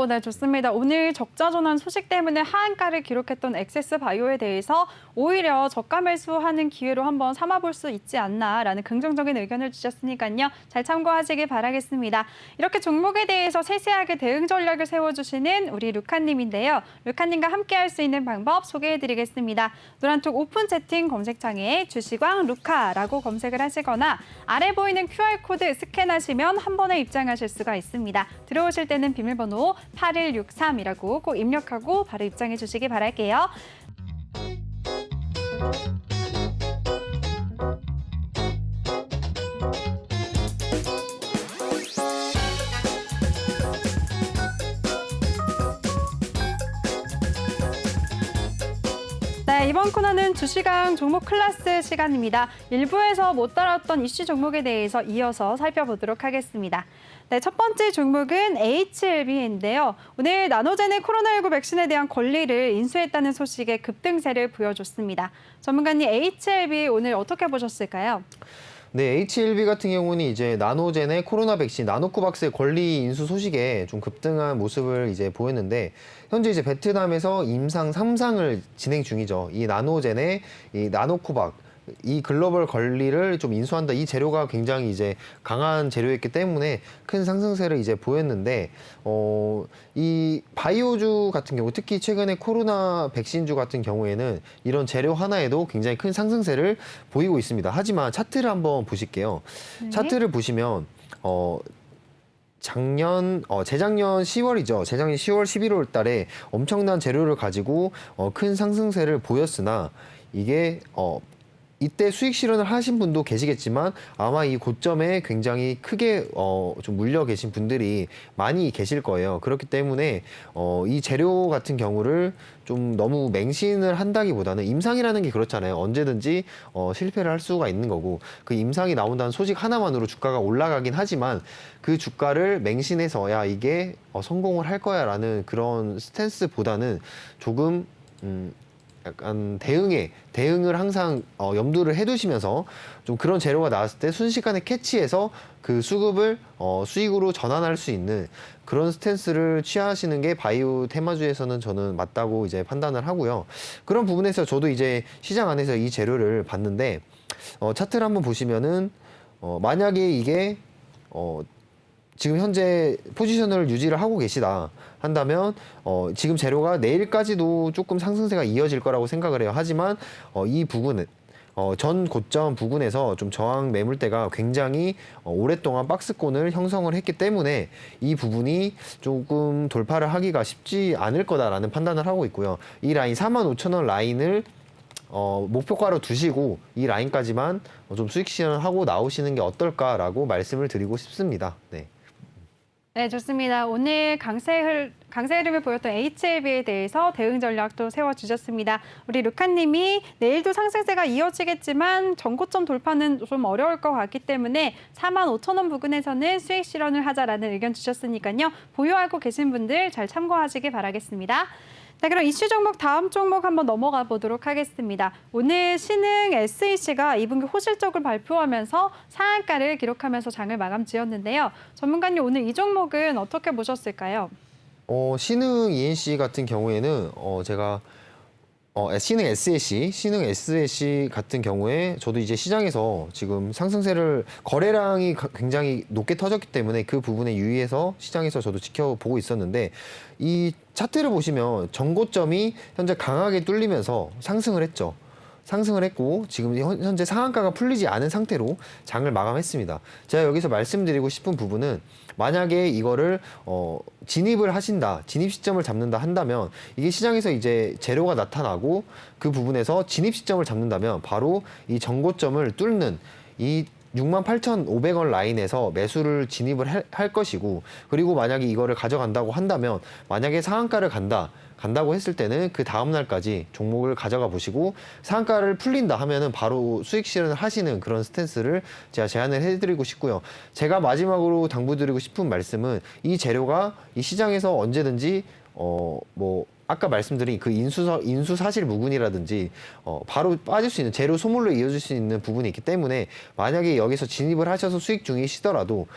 A: 네, 좋습니다. 오늘 적자전환 소식 때문에 하한가를 기록했던 엑세스바이오에 대해서 오히려 저가 매수하는 기회로 한번 삼아볼 수 있지 않나라는 긍정적인 의견을 주셨으니까요. 잘 참고하시길 바라겠습니다. 이렇게 종목에 대해서 세세하게 대응 전략을 세워주시는 우리 루카님인데요. 루카님과 함께할 수 있는 방법 소개해드리겠습니다. 노란톡 오픈 채팅 검색창에 주시광 루카라고 검색을 하시거나 아래 보이는 QR코드 스캔하시면 한 번에 입장하실 수가 있습니다. 들어오실 때는 비밀번호 8163이라고 꼭 입력하고 바로 입장해 주시기 바랄게요. 네, 이번 코너는 주시강 종목 클래스 시간입니다. 일부에서 못 다뤘던 이슈 종목에 대해서 이어서 살펴보도록 하겠습니다. 네, 첫 번째 종목은 HLB인데요. 오늘 나노젠의 코로나19 백신에 대한 권리를 인수했다는 소식에 급등세를 보여줬습니다. 전문가님, HLB 오늘 어떻게 보셨을까요?
B: 네, HLB 같은 경우는 이제 나노젠의 코로나 백신 나노코박스의 권리 인수 소식에 좀 급등한 모습을 이제 보였는데 현재 이제 베트남에서 임상 3상을 진행 중이죠. 이 나노젠의 이 나노코박 이 글로벌 권리를 좀 인수한다. 이 재료가 굉장히 이제 강한 재료였기 때문에 큰 상승세를 이제 보였는데, 이 바이오주 같은 경우, 특히 최근에 코로나 백신주 같은 경우에는 이런 재료 하나에도 굉장히 큰 상승세를 보이고 있습니다. 하지만 차트를 한번 보실게요.
A: 네.
B: 차트를 보시면, 재작년 10월이죠. 재작년 10월, 11월 달에 엄청난 재료를 가지고 큰 상승세를 보였으나 이게 이때 수익 실현을 하신 분도 계시겠지만 아마 이 고점에 굉장히 크게 좀 물려 계신 분들이 많이 계실 거예요. 그렇기 때문에 이 재료 같은 경우를 좀 너무 맹신을 한다기보다는 임상이라는 게 그렇잖아요. 언제든지 실패를 할 수가 있는 거고 그 임상이 나온다는 소식 하나만으로 주가가 올라가긴 하지만 그 주가를 맹신해서 야 이게 성공을 할 거야 라는 그런 스탠스보다는 조금 약간 대응을 항상 염두를 해두시면서 좀 그런 재료가 나왔을 때 순식간에 캐치해서 그 수급을 수익으로 전환할 수 있는 그런 스탠스를 취하시는 게 바이오 테마주에서는 저는 맞다고 이제 판단을 하고요. 그런 부분에서 저도 이제 시장 안에서 이 재료를 봤는데 차트를 한번 보시면은 만약에 이게 지금 현재 포지션을 유지를 하고 계시다 한다면 지금 재료가 내일까지도 조금 상승세가 이어질 거라고 생각을 해요. 하지만 이 부분은 전 고점 부근에서 좀 저항 매물대가 굉장히 오랫동안 박스권을 형성을 했기 때문에 이 부분이 조금 돌파를 하기가 쉽지 않을 거다라는 판단을 하고 있고요. 이 라인 45,000원 라인을 목표가로 두시고 이 라인까지만 좀 수익 실현하고 나오시는 게 어떨까라고 말씀을 드리고 싶습니다. 네.
A: 네, 좋습니다. 오늘 강세 흐름을 보였던 HLB에 대해서 대응 전략도 세워주셨습니다. 우리 루카님이 내일도 상승세가 이어지겠지만 전고점 돌파는 좀 어려울 것 같기 때문에 45,000원 부근에서는 수익 실현을 하자라는 의견 주셨으니까요. 보유하고 계신 분들 잘 참고하시기 바라겠습니다. 네, 그럼 이슈 종목 다음 종목 한번 넘어가 보도록 하겠습니다. 오늘 신흥 SEC가 2분기 호실적을 발표하면서 상한가를 기록하면서 장을 마감 지었는데요. 전문가님 오늘 이 종목은 어떻게 보셨을까요?
B: 신흥 ENC 같은 경우에는 제가 신흥 SEC 같은 경우에 저도 이제 시장에서 지금 상승세를 거래량이 굉장히 높게 터졌기 때문에 그 부분에 유의해서 시장에서 저도 지켜보고 있었는데 이 차트를 보시면 전고점이 현재 강하게 뚫리면서 상승을 했죠. 상승을 했고 지금 현재 상한가가 풀리지 않은 상태로 장을 마감했습니다. 제가 여기서 말씀드리고 싶은 부분은 만약에 이거를 진입을 하신다, 진입 시점을 잡는다 한다면 이게 시장에서 이제 재료가 나타나고 그 부분에서 진입 시점을 잡는다면 바로 이 전고점을 뚫는 이 68,500원 라인에서 매수를 진입을 할 것이고 그리고 만약에 이거를 가져간다고 한다면 만약에 상한가를 간다고 했을 때는 그 다음 날까지 종목을 가져가 보시고 상한가를 풀린다 하면은 바로 수익 실현을 하시는 그런 스탠스를 제가 제안을 해드리고 싶고요. 제가 마지막으로 당부드리고 싶은 말씀은 이 재료가 이 시장에서 언제든지 아까 말씀드린 그 인수 사실 무근이라든지 바로 빠질 수 있는 재료 소멸로 이어질 수 있는 부분이 있기 때문에 만약에 여기서 진입을 하셔서 수익 중이시더라도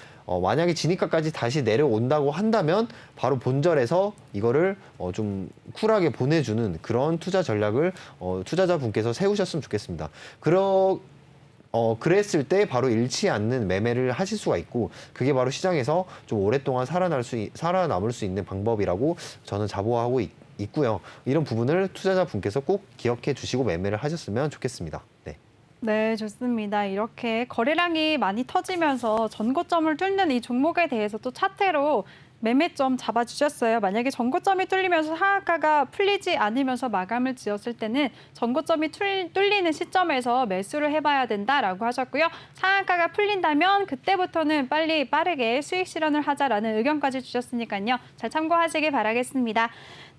B: 만약에 진입가까지 다시 내려온다고 한다면 바로 본절에서 이거를 좀 쿨하게 보내주는 그런 투자 전략을 투자자분께서 세우셨으면 좋겠습니다. 그랬을 때 바로 잃지 않는 매매를 하실 수가 있고 그게 바로 시장에서 좀 오랫동안 살아남을 수 있는 방법이라고 저는 자부하고 있고요. 이런 부분을 투자자분께서 꼭 기억해 주시고 매매를 하셨으면 좋겠습니다. 네.
A: 네, 좋습니다. 이렇게 거래량이 많이 터지면서 전고점을 뚫는 이 종목에 대해서 또 차트로 매매점 잡아주셨어요. 만약에 전고점이 뚫리면서 상한가가 풀리지 않으면서 마감을 지었을 때는 전고점이 뚫리는 시점에서 매수를 해봐야 된다라고 하셨고요. 상한가가 풀린다면 그때부터는 빠르게 수익 실현을 하자라는 의견까지 주셨으니까요. 잘 참고하시길 바라겠습니다.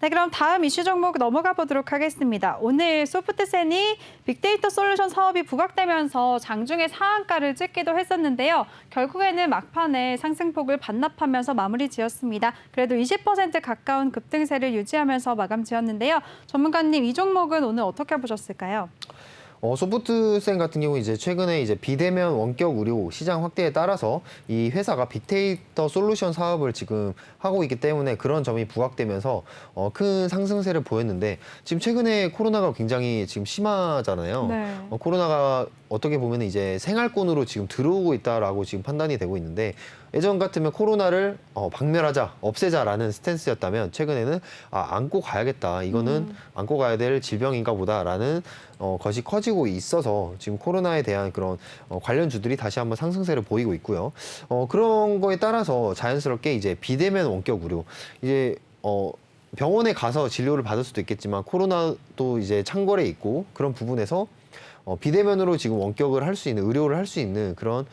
A: 네, 그럼 다음 이슈 종목 넘어가 보도록 하겠습니다. 오늘 소프트센이 빅데이터 솔루션 사업이 부각되면서 장중에 상한가를 찍기도 했었는데요. 결국에는 막판에 상승폭을 반납하면서 마무리 지었습니다. 그래도 20% 가까운 급등세를 유지하면서 마감 지었는데요. 전문가님, 이 종목은 오늘 어떻게 보셨을까요?
B: 소프트센 같은 경우 이제 최근에 이제 비대면 원격 의료 시장 확대에 따라서 이 회사가 빅데이터 솔루션 사업을 지금 하고 있기 때문에 그런 점이 부각되면서 큰 상승세를 보였는데 지금 최근에 코로나가 굉장히 지금 심하잖아요.
A: 네.
B: 코로나가 어떻게 보면 이제 생활권으로 지금 들어오고 있다라고 지금 판단이 되고 있는데 예전 같으면 코로나를 박멸하자, 없애자라는 스탠스였다면 최근에는 안고 가야겠다. 이거는 안고 가야 될 질병인가 보다라는 것이 커지고 있어서 지금 코로나에 대한 그런 관련주들이 다시 한번 상승세를 보이고 있고요. 그런 거에 따라서 자연스럽게 이제 비대면 원격 의료 이제 병원에 가서 진료를 받을 수도 있겠지만 코로나도 이제 창궐에 있고 그런 부분에서 비대면으로 지금 원격을 할 수 있는 의료를 할 수 있는 그런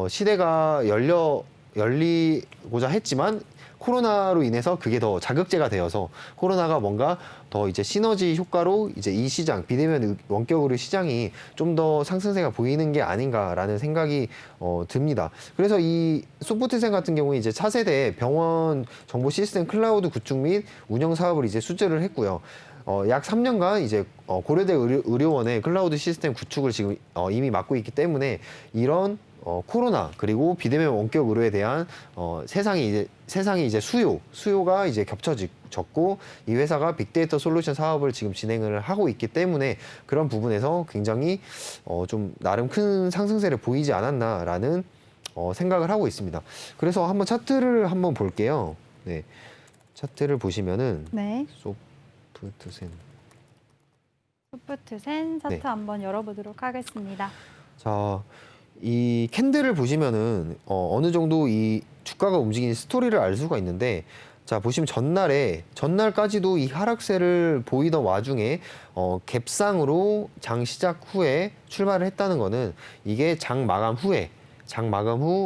B: 시대가 열리고자 했지만 코로나로 인해서 그게 더 자극제가 되어서 코로나가 뭔가 더 이제 시너지 효과로 이제 이 시장 비대면 원격 의료 시장이 좀 더 상승세가 보이는 게 아닌가라는 생각이 듭니다. 그래서 이 소프트센 같은 경우에 이제 차세대 병원 정보 시스템 클라우드 구축 및 운영 사업을 이제 수주를 했고요. 약 3년간 이제 고려대 의료원의 클라우드 시스템 구축을 지금 이미 맡고 있기 때문에 이런 코로나 그리고 비대면 원격 의료에 대한 세상이 이제 수요가 이제 겹쳐졌고 이 회사가 빅데이터 솔루션 사업을 지금 진행을 하고 있기 때문에 그런 부분에서 굉장히 좀 나름 큰 상승세를 보이지 않았나라는 생각을 하고 있습니다. 그래서 한번 차트를 한번 볼게요. 네, 차트를 보시면은
A: 네. 소프트센 차트
B: 네.
A: 한번 열어보도록 하겠습니다.
B: 자, 이 캔들을 보시면은 어느 정도 이 주가가 움직이는 스토리를 알 수가 있는데 자, 보시면 전날까지도 이 하락세를 보이던 와중에 갭상으로 장 시작 후에 출발을 했다는 거는 이게 장 마감 후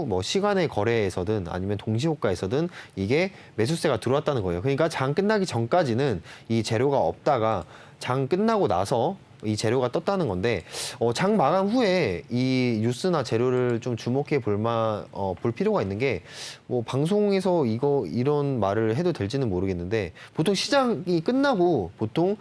B: 뭐 시간의 거래에서든 아니면 동시호가에서든 이게 매수세가 들어왔다는 거예요. 그러니까 장 끝나기 전까지는 이 재료가 없다가 장 끝나고 나서 이 재료가 떴다는 건데 장 마감 후에 이 뉴스나 재료를 좀 주목해 볼 필요가 있는 게 뭐 방송에서 이런 말을 해도 될지는 모르겠는데 보통 시장이 끝나고 보통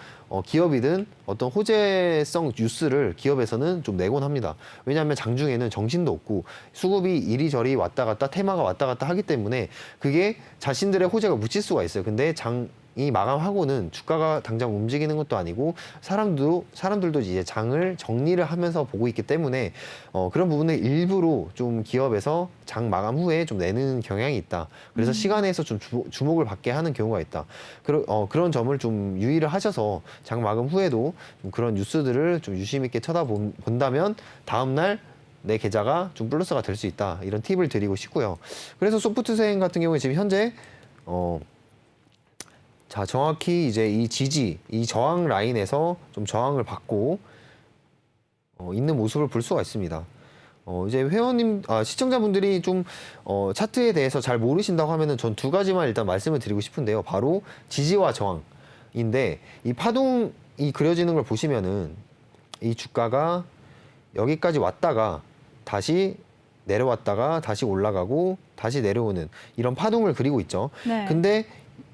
B: 기업이든 어떤 호재성 뉴스를 기업에서는 좀 내곤 합니다. 왜냐하면 장중에는 정신도 없고 수급이 이리저리 왔다 갔다 테마가 왔다 갔다 하기 때문에 그게 자신들의 호재가 묻힐 수가 있어요. 근데 이 마감하고는 주가가 당장 움직이는 것도 아니고 사람들도 이제 장을 정리를 하면서 보고 있기 때문에 그런 부분을 일부러 좀 기업에서 장 마감 후에 좀 내는 경향이 있다. 그래서 시간에서 좀 주목을 받게 하는 경우가 있다. 그런 점을 좀 유의를 하셔서 장 마감 후에도 좀 그런 뉴스들을 좀 유심 있게 쳐다본다면 다음날 내 계좌가 좀 플러스가 될 수 있다. 이런 팁을 드리고 싶고요. 그래서 소프트센 같은 경우에 지금 현재 자, 정확히 이제 이 저항 라인에서 좀 저항을 받고 있는 모습을 볼 수가 있습니다. 이제 시청자분들이 좀 차트에 대해서 잘 모르신다고 하면은 전 두 가지만 일단 말씀을 드리고 싶은데요. 바로 지지와 저항인데 이 파동이 그려지는 걸 보시면은 이 주가가 여기까지 왔다가 다시 내려왔다가 다시 올라가고 다시 내려오는 이런 파동을 그리고 있죠.
A: 네.
B: 근데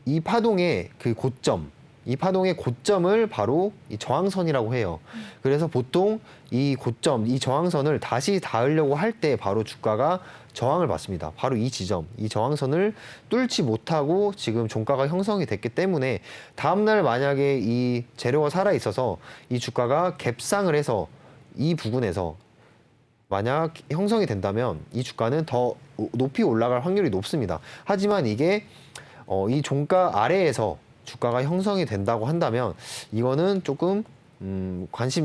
B: 이 파동의 그 고점, 이 파동의 고점을 바로 이 저항선이라고 해요. 그래서 보통 이 고점, 이 저항선을 다시 닿으려고 할 때 바로 주가가 저항을 받습니다. 바로 이 지점, 이 저항선을 뚫지 못하고 지금 종가가 형성이 됐기 때문에 다음날 만약에 이 재료가 살아 있어서 이 주가가 갭상을 해서 이 부분에서 만약 형성이 된다면 이 주가는 더 높이 올라갈 확률이 높습니다. 하지만 이게 이 종가 아래에서 주가가 형성이 된다고 한다면 이거는 조금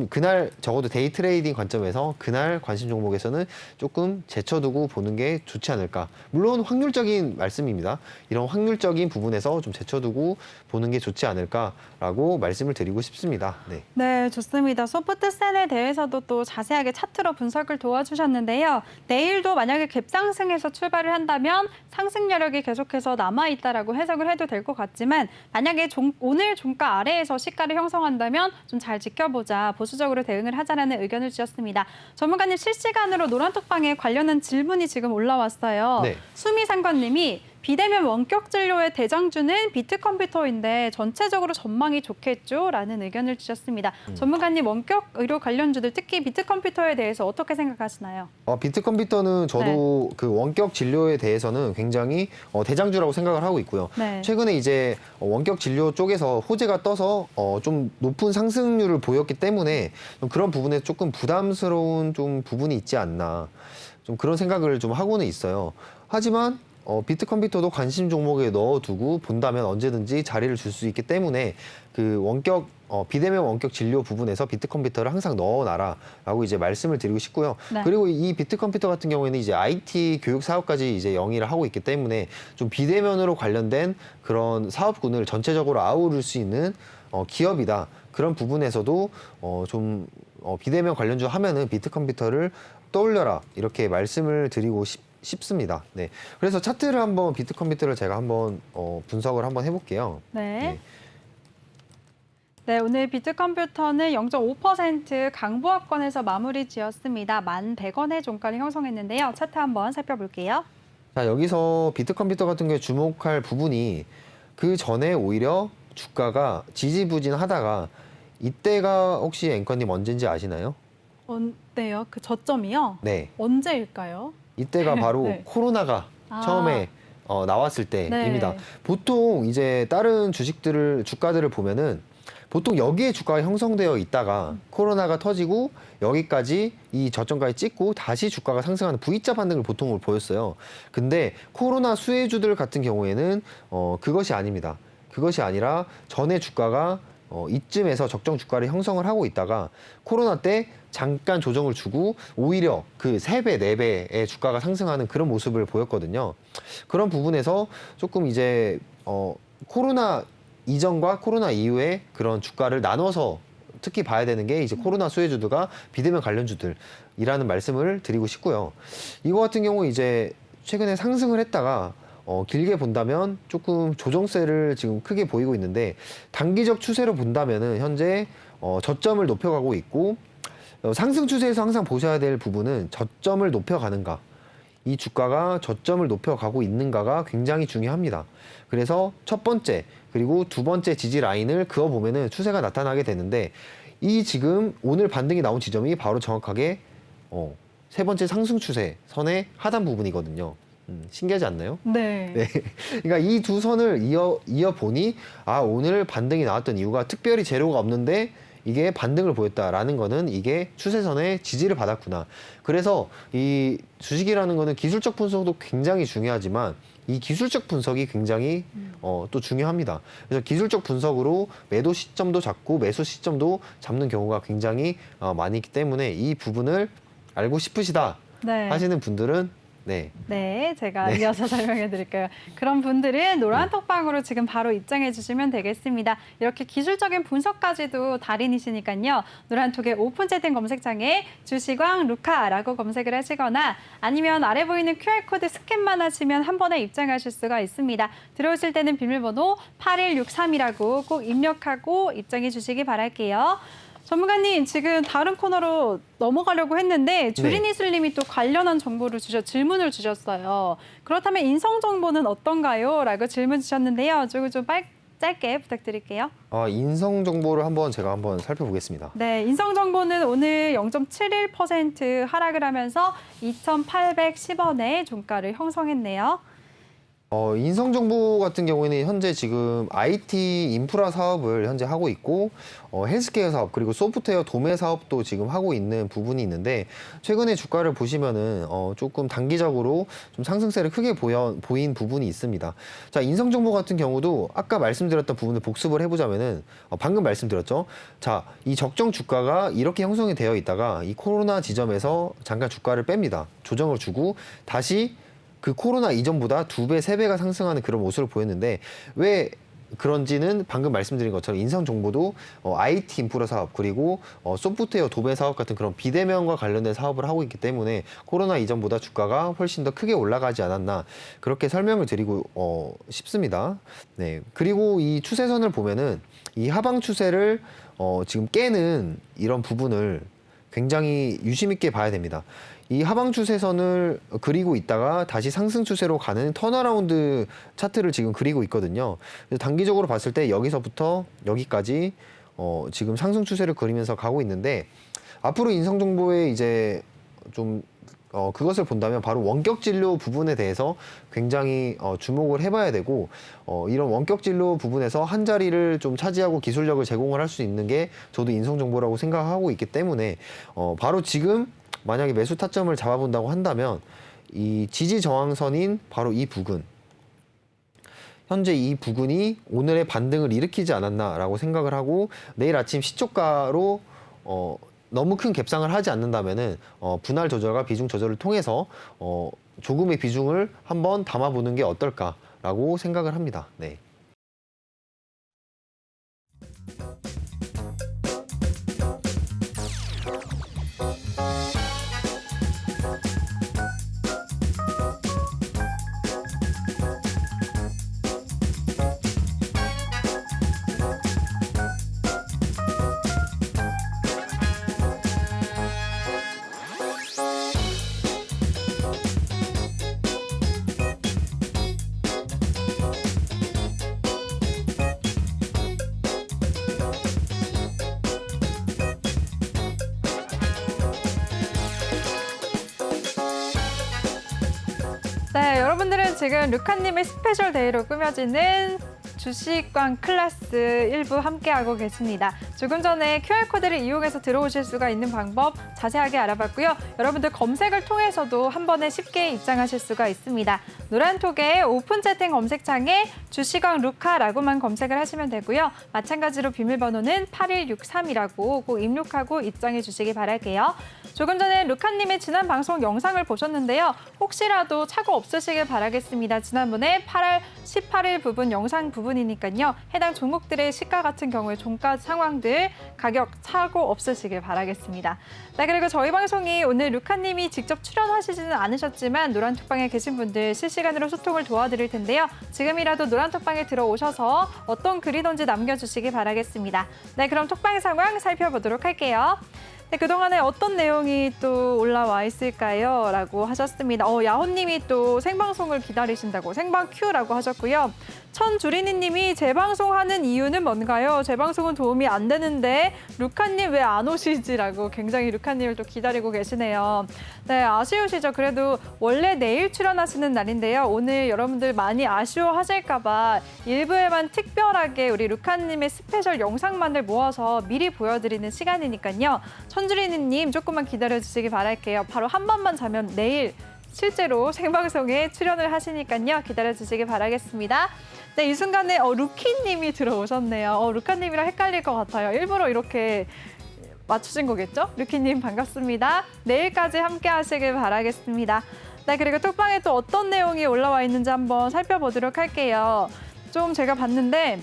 B: 그날 적어도 데이 트레이딩 관점에서 그날 관심 종목에서는 조금 제쳐두고 보는 게 좋지 않을까. 물론 확률적인 말씀입니다. 이런 확률적인 부분에서 좀 제쳐두고 보는 게 좋지 않을까라고 말씀을 드리고 싶습니다. 네.
A: 네, 좋습니다. 소프트센에 대해서도 또 자세하게 차트로 분석을 도와주셨는데요. 내일도 만약에 갭상승에서 출발을 한다면 상승 여력이 계속해서 남아있다라고 해석을 해도 될 것 같지만 만약에 오늘 종가 아래에서 시가를 형성한다면 좀 잘 지켜보자, 보수적으로 대응을 하자라는 의견을 주셨습니다. 전문가님 실시간으로 노란톡방에 관련한 질문이 지금 올라왔어요.
B: 네.
A: 수미상관님이 비대면 원격 진료의 대장주는 비트컴퓨터인데 전체적으로 전망이 좋겠죠? 라는 의견을 주셨습니다. 전문가님 원격 의료 관련주들 특히 비트컴퓨터에 대해서 어떻게 생각하시나요?
B: 비트컴퓨터는 저도 그 원격 진료에 대해서는 굉장히 대장주라고 생각을 하고 있고요.
A: 네.
B: 최근에 이제 원격 진료 쪽에서 호재가 떠서 좀 높은 상승률을 보였기 때문에 좀 그런 부분에 조금 부담스러운 좀 부분이 있지 않나. 좀 그런 생각을 좀 하고는 있어요. 하지만 비트컴퓨터도 관심 종목에 넣어두고 본다면 언제든지 자리를 줄 수 있기 때문에 그 비대면 원격 진료 부분에서 비트컴퓨터를 항상 넣어놔라라고 이제 말씀을 드리고 싶고요.
A: 네.
B: 그리고 이 비트컴퓨터 같은 경우에는 이제 IT 교육 사업까지 이제 영위를 하고 있기 때문에 좀 비대면으로 관련된 그런 사업군을 전체적으로 아우를 수 있는 기업이다. 그런 부분에서도 좀 비대면 관련주 하면은 비트컴퓨터를 떠올려라 이렇게 말씀을 드리고 싶습니다. 네. 그래서 차트를 한번 비트컴퓨터를 제가 한번 분석을 한번 해볼게요.
A: 네. 네, 오늘 비트컴퓨터는 0.5% 강보합권에서 마무리 지었습니다. 1,100원의 종가를 형성했는데요. 차트 한번 살펴볼게요.
B: 자, 여기서 비트컴퓨터 같은 경우에 주목할 부분이 그 전에 오히려 주가가 지지부진하다가 이때가 혹시 앵커님 언제인지 아시나요?
A: 언제요? 그 저점이요?
B: 네.
A: 언제일까요?
B: 이때가 바로
A: 네.
B: 코로나가 처음에 나왔을 때입니다.
A: 네.
B: 보통 이제 다른 주가들을 보면은 보통 여기에 주가가 형성되어 있다가 코로나가 터지고 여기까지 이 저점까지 찍고 다시 주가가 상승하는 V자 반등을 보통 보였어요. 근데 코로나 수혜주들 같은 경우에는 그것이 아닙니다. 그것이 아니라 전에 주가가 이쯤에서 적정 주가를 형성을 하고 있다가 코로나 때 잠깐 조정을 주고 오히려 그 3배, 4배의 주가가 상승하는 그런 모습을 보였거든요. 그런 부분에서 조금 이제 코로나 이전과 코로나 이후에 그런 주가를 나눠서 특히 봐야 되는 게 이제 코로나 수혜주들과 비대면 관련주들이라는 말씀을 드리고 싶고요. 이거 같은 경우 이제 최근에 상승을 했다가 길게 본다면 조금 조정세를 지금 크게 보이고 있는데 단기적 추세로 본다면은 현재 저점을 높여가고 있고 상승 추세에서 항상 보셔야 될 부분은 저점을 높여가는가 이 주가가 저점을 높여가고 있는가가 굉장히 중요합니다. 그래서 첫 번째 그리고 두 번째 지지 라인을 그어보면은 추세가 나타나게 되는데 이 지금 오늘 반등이 나온 지점이 바로 정확하게 세 번째 상승 추세 선의 하단 부분이거든요. 신기하지 않나요?
A: 네.
B: 네. 그러니까 이 두 선을 이어 보니 오늘 반등이 나왔던 이유가 특별히 재료가 없는데 이게 반등을 보였다라는 거는 이게 추세선의 지지를 받았구나. 그래서 이 주식이라는 거는 기술적 분석도 굉장히 중요하지만 이 기술적 분석이 굉장히 또 중요합니다. 그래서 기술적 분석으로 매도 시점도 잡고 매수 시점도 잡는 경우가 굉장히 많이 있기 때문에 이 부분을 알고 싶으시다
A: 네.
B: 하시는 분들은
A: 네, 제가 이어서 설명해 드릴게요. 그런 분들은 노란톡방으로 지금 바로 입장해 주시면 되겠습니다. 이렇게 기술적인 분석까지도 달인이시니까요. 노란톡의 오픈 채팅 검색창에 주시광 루카라고 검색을 하시거나 아니면 아래 보이는 QR코드 스캔만 하시면 한 번에 입장하실 수가 있습니다. 들어오실 때는 비밀번호 8163이라고 꼭 입력하고 입장해 주시기 바랄게요. 전문가님, 지금 다른 코너로 넘어가려고 했는데 주린이슬님이 또 관련한 정보를 질문을 주셨어요. 그렇다면 인성 정보는 어떤가요? 라고 질문 주셨는데요. 조금 좀 짧게 부탁드릴게요.
B: 인성 정보를 제가 한번 살펴보겠습니다.
A: 네, 인성정보는 오늘 0.71% 하락을 하면서 2,810원의 종가를 형성했네요.
B: 인성정보 같은 경우에는 현재 지금 IT 인프라 사업을 현재 하고 있고, 헬스케어 사업, 그리고 소프트웨어 도매 사업도 지금 하고 있는 부분이 있는데, 최근에 주가를 보시면은, 조금 단기적으로 좀 상승세를 크게 보인 부분이 있습니다. 자, 인성정보 같은 경우도 아까 말씀드렸던 부분을 복습을 해보자면은, 방금 말씀드렸죠. 자, 이 적정 주가가 이렇게 형성이 되어 있다가 이 코로나 지점에서 잠깐 주가를 뺍니다. 조정을 주고 다시 그 코로나 이전보다 2배, 3배가 상승하는 그런 모습을 보였는데 왜 그런지는 방금 말씀드린 것처럼 인성정보도 IT 인프라 사업 그리고 소프트웨어 도매 사업 같은 그런 비대면과 관련된 사업을 하고 있기 때문에 코로나 이전보다 주가가 훨씬 더 크게 올라가지 않았나 그렇게 설명을 드리고 싶습니다. 네. 그리고 이 추세선을 보면은 이 하방 추세를 지금 깨는 이런 부분을 굉장히 유심 있게 봐야 됩니다. 이 하방 추세선을 그리고 있다가 다시 상승 추세로 가는 턴어라운드 차트를 지금 그리고 있거든요. 그래서 단기적으로 봤을 때 여기서부터 여기까지 지금 상승 추세를 그리면서 가고 있는데 앞으로 인성정보에 이제 좀 그것을 본다면 바로 원격 진료 부분에 대해서 굉장히 주목을 해봐야 되고 이런 원격 진료 부분에서 한 자리를 좀 차지하고 기술력을 제공을 할 수 있는 게 저도 인성정보라고 생각하고 있기 때문에 바로 지금 만약에 매수 타점을 잡아본다고 한다면 이 지지 저항선인 바로 이 부근 현재 이 부근이 오늘의 반등을 일으키지 않았나라고 생각을 하고 내일 아침 시초가로 너무 큰 갭상을 하지 않는다면은 분할 조절과 비중 조절을 통해서 조금의 비중을 한번 담아보는 게 어떨까라고 생각을 합니다. 네.
A: 네, 여러분들은 지금 루카님의 스페셜 데이로 꾸며지는 주식광 클래스 일부 함께하고 계십니다. 조금 전에 QR코드를 이용해서 들어오실 수가 있는 방법 자세하게 알아봤고요. 여러분들 검색을 통해서도 한 번에 쉽게 입장하실 수가 있습니다. 노란톡의 오픈 채팅 검색창에 주식광 루카라고만 검색을 하시면 되고요. 마찬가지로 비밀번호는 8163이라고 꼭 입력하고 입장해 주시기 바랄게요. 조금 전에 루카님의 지난 방송 영상을 보셨는데요. 혹시라도 착오 없으시길 바라겠습니다. 지난번에 8월 18일 부분 영상 부분이니까요. 해당 종목들의 시가 같은 경우에 종가 상황들 가격 착오 없으시길 바라겠습니다. 네, 그리고 저희 방송이 오늘 루카님이 직접 출연하시지는 않으셨지만 노란톡방에 계신 분들 실시간으로 소통을 도와드릴 텐데요. 지금이라도 노란톡방에 들어오셔서 어떤 글이든지 남겨주시기 바라겠습니다. 네, 그럼 톡방 상황 살펴보도록 할게요. 네, 그동안에 어떤 내용이 또 올라와 있을까요? 라고 하셨습니다. 야호님이 또 생방송을 기다리신다고 생방 큐라고 하셨고요. 천주리니님이 재방송하는 이유는 뭔가요? 재방송은 도움이 안 되는데 루카님 왜 안 오시지라고 굉장히 루카님을 또 기다리고 계시네요. 네, 아쉬우시죠? 그래도 원래 내일 출연하시는 날인데요. 오늘 여러분들 많이 아쉬워하실까 봐 일부에만 특별하게 우리 루카님의 스페셜 영상만을 모아서 미리 보여드리는 시간이니까요. 천주리니님 조금만 기다려주시기 바랄게요. 바로 한 번만 자면 내일 실제로 생방송에 출연을 하시니까요. 기다려주시기 바라겠습니다. 네, 이 순간에 루키님이 들어오셨네요. 루카님이랑 헷갈릴 것 같아요. 일부러 이렇게 맞추신 거겠죠? 루키님 반갑습니다. 내일까지 함께 하시길 바라겠습니다. 네, 그리고 톡방에 또 어떤 내용이 올라와 있는지 한번 살펴보도록 할게요. 좀 제가 봤는데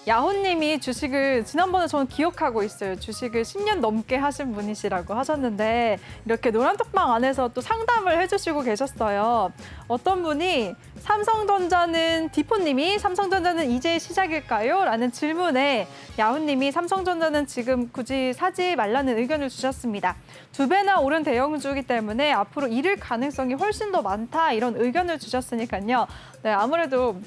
A: 야호님이 주식을 지난번에 저는 기억하고 있어요. 주식을 10년 넘게 하신 분이시라고 하셨는데 이렇게 노란톡방 안에서 또 상담을 해주시고 계셨어요. 어떤 분이 삼성전자는 디포님이 삼성전자는 이제 시작일까요? 라는 질문에 야호님이 삼성전자는 지금 굳이 사지 말라는 의견을 주셨습니다. 2배나 오른 대형주이기 때문에 앞으로 잃을 가능성이 훨씬 더 많다 이런 의견을 주셨으니까요. 네, 아무래도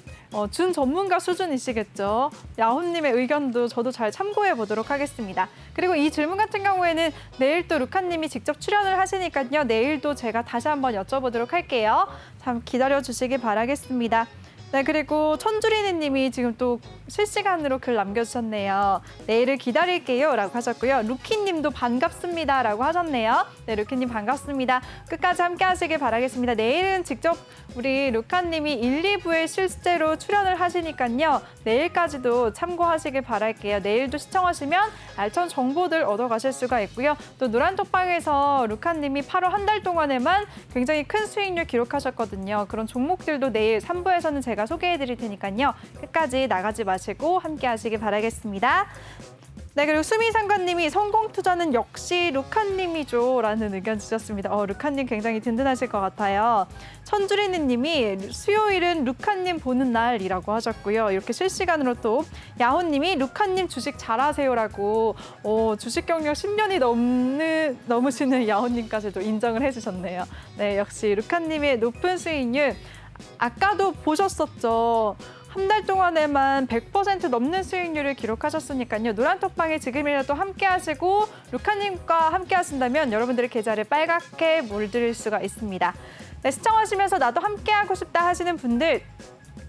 A: 준 전문가 수준이시겠죠. 야호님의 의견도 저도 잘 참고해 보도록 하겠습니다. 그리고 이 질문 같은 경우에는 내일 또 루카님이 직접 출연을 하시니까요. 내일도 제가 다시 한번 여쭤보도록 할게요. 참 기다려 주시기 바라겠습니다. 네, 그리고 천주리니 님이 지금 또 실시간으로 글 남겨주셨네요. 내일을 기다릴게요 라고 하셨고요. 루키 님도 반갑습니다 라고 하셨네요. 네, 루키 님 반갑습니다. 끝까지 함께 하시길 바라겠습니다. 내일은 직접 우리 루카 님이 1, 2부에 실제로 출연을 하시니까요. 내일까지도 참고하시길 바랄게요. 내일도 시청하시면 알찬 정보들 얻어가실 수가 있고요. 또 노란톡방에서 루카 님이 8월 한 달 동안에만 굉장히 큰 수익률 기록하셨거든요. 그런 종목들도 내일 3부에서는 제가 소개해드릴 테니까요. 끝까지 나가지 마시고 함께 하시길 바라겠습니다. 네, 그리고 수미상관님이 성공투자는 역시 루카님이죠 라는 의견 주셨습니다. 루카님 굉장히 든든하실 것 같아요. 천주리는 님이 수요일은 루카님 보는 날이라고 하셨고요. 이렇게 실시간으로 또 야호님이 루카님 주식 잘하세요라고 주식 경력 10년이 넘으시는 야호님까지도 인정을 해주셨네요. 네, 역시 루카님의 높은 수익률 아까도 보셨었죠. 한 달 동안에만 100% 넘는 수익률을 기록하셨으니까요. 노란톡방에 지금이라도 함께 하시고 루카님과 함께 하신다면 여러분들의 계좌를 빨갛게 물들 수가 있습니다. 네, 시청하시면서 나도 함께 하고 싶다 하시는 분들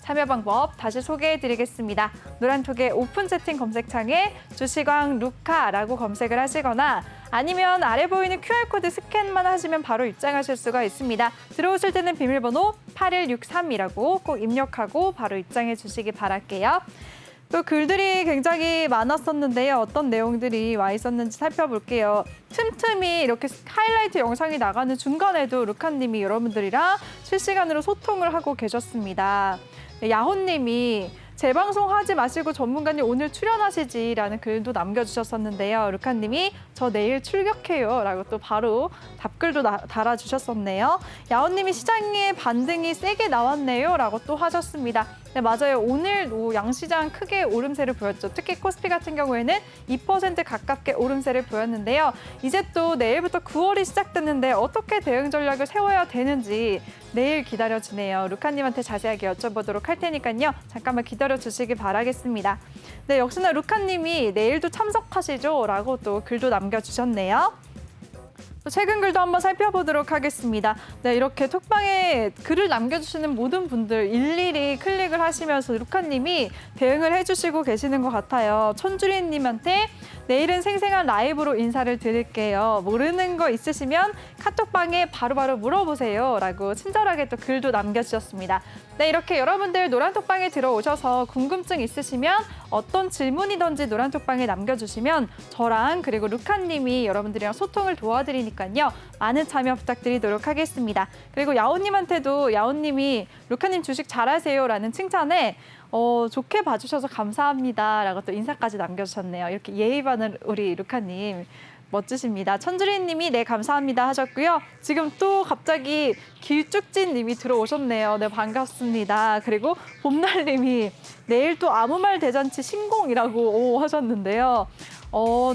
A: 참여 방법 다시 소개해드리겠습니다. 노란톡의 오픈 채팅 검색창에 주식왕 루카라고 검색을 하시거나 아니면 아래 보이는 QR코드 스캔만 하시면 바로 입장하실 수가 있습니다. 들어오실 때는 비밀번호 8163이라고 꼭 입력하고 바로 입장해 주시기 바랄게요. 또 글들이 굉장히 많았었는데요. 어떤 내용들이 와 있었는지 살펴볼게요. 틈틈이 이렇게 하이라이트 영상이 나가는 중간에도 루카님이 여러분들이랑 실시간으로 소통을 하고 계셨습니다. 야호님이 재방송하지 마시고 전문가님 오늘 출연하시지라는 글도 남겨주셨었는데요. 루카님이 저 내일 출격해요 라고 또 바로 답글도 달아주셨었네요. 야호님이 시장의 반등이 세게 나왔네요 라고 또 하셨습니다. 네, 맞아요. 오늘 양시장 크게 오름세를 보였죠. 특히 코스피 같은 경우에는 2% 가깝게 오름세를 보였는데요. 이제 또 내일부터 9월이 시작됐는데 어떻게 대응 전략을 세워야 되는지 내일 기다려지네요. 루카님한테 자세하게 여쭤보도록 할 테니까요. 잠깐만 기다려주시기 바라겠습니다. 네, 역시나 루카님이 내일도 참석하시죠? 라고 또 글도 남겨주셨네요. 최근 글도 한번 살펴보도록 하겠습니다. 네, 이렇게 톡방에 글을 남겨주시는 모든 분들 일일이 클릭을 하시면서 루카님이 대응을 해주시고 계시는 것 같아요. 천주리님한테 내일은 생생한 라이브로 인사를 드릴게요. 모르는 거 있으시면 카톡방에 바로바로 물어보세요. 라고 친절하게 또 글도 남겨주셨습니다. 네, 이렇게 여러분들 노란톡방에 들어오셔서 궁금증 있으시면 어떤 질문이든지 노란톡방에 남겨주시면 저랑 그리고 루카님이 여러분들이랑 소통을 도와드리니까요. 많은 참여 부탁드리도록 하겠습니다. 그리고 야호님한테도 야호님이 루카님 주식 잘하세요 라는 칭찬에 좋게 봐주셔서 감사합니다 라고 또 인사까지 남겨주셨네요. 이렇게 예의 바른 우리 루카님 멋지십니다. 천주리님이 네 감사합니다 하셨고요. 지금 또 갑자기 길쭉진님이 들어오셨네요. 네 반갑습니다. 그리고 봄날님이 내일 또 아무 말 대잔치 신공이라고 하셨는데요.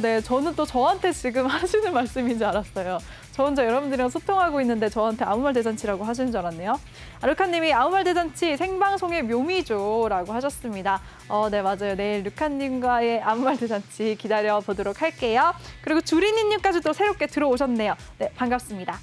A: 네 저는 또 저한테 지금 하시는 말씀인 줄 알았어요. 저 혼자 여러분들이랑 소통하고 있는데 저한테 아무 말 대잔치라고 하시는 줄 알았네요. 루카님이 아무 말 대잔치 생방송의 묘미죠 라고 하셨습니다. 네 맞아요. 내일 루카님과의 아무 말 대잔치 기다려보도록 할게요. 그리고 주리니님까지 또 새롭게 들어오셨네요. 네 반갑습니다.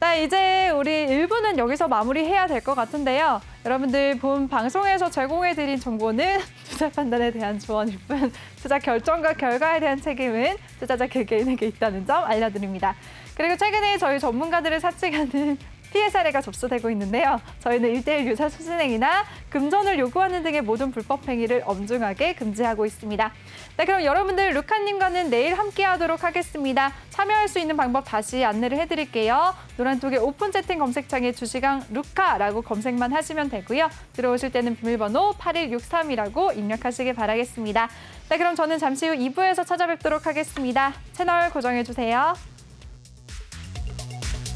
A: 네, 이제 우리 1부는 여기서 마무리해야 될 것 같은데요. 여러분들 본 방송에서 제공해드린 정보는 투자 판단에 대한 조언일 뿐 투자 결정과 결과에 대한 책임은 투자자 개개인에게 있다는 점 알려드립니다. 그리고 최근에 저희 전문가들을 사칭하는 피해 사례가 접수되고 있는데요. 저희는 1대1 유사 수신행위나 금전을 요구하는 등의 모든 불법 행위를 엄중하게 금지하고 있습니다. 네, 그럼 여러분들 루카님과는 내일 함께하도록 하겠습니다. 참여할 수 있는 방법 다시 안내를 해드릴게요. 노란톡의 오픈 채팅 검색창에 주시강 루카라고 검색만 하시면 되고요. 들어오실 때는 비밀번호 8163이라고 입력하시길 바라겠습니다. 네, 그럼 저는 잠시 후 2부에서 찾아뵙도록 하겠습니다. 채널 고정해주세요.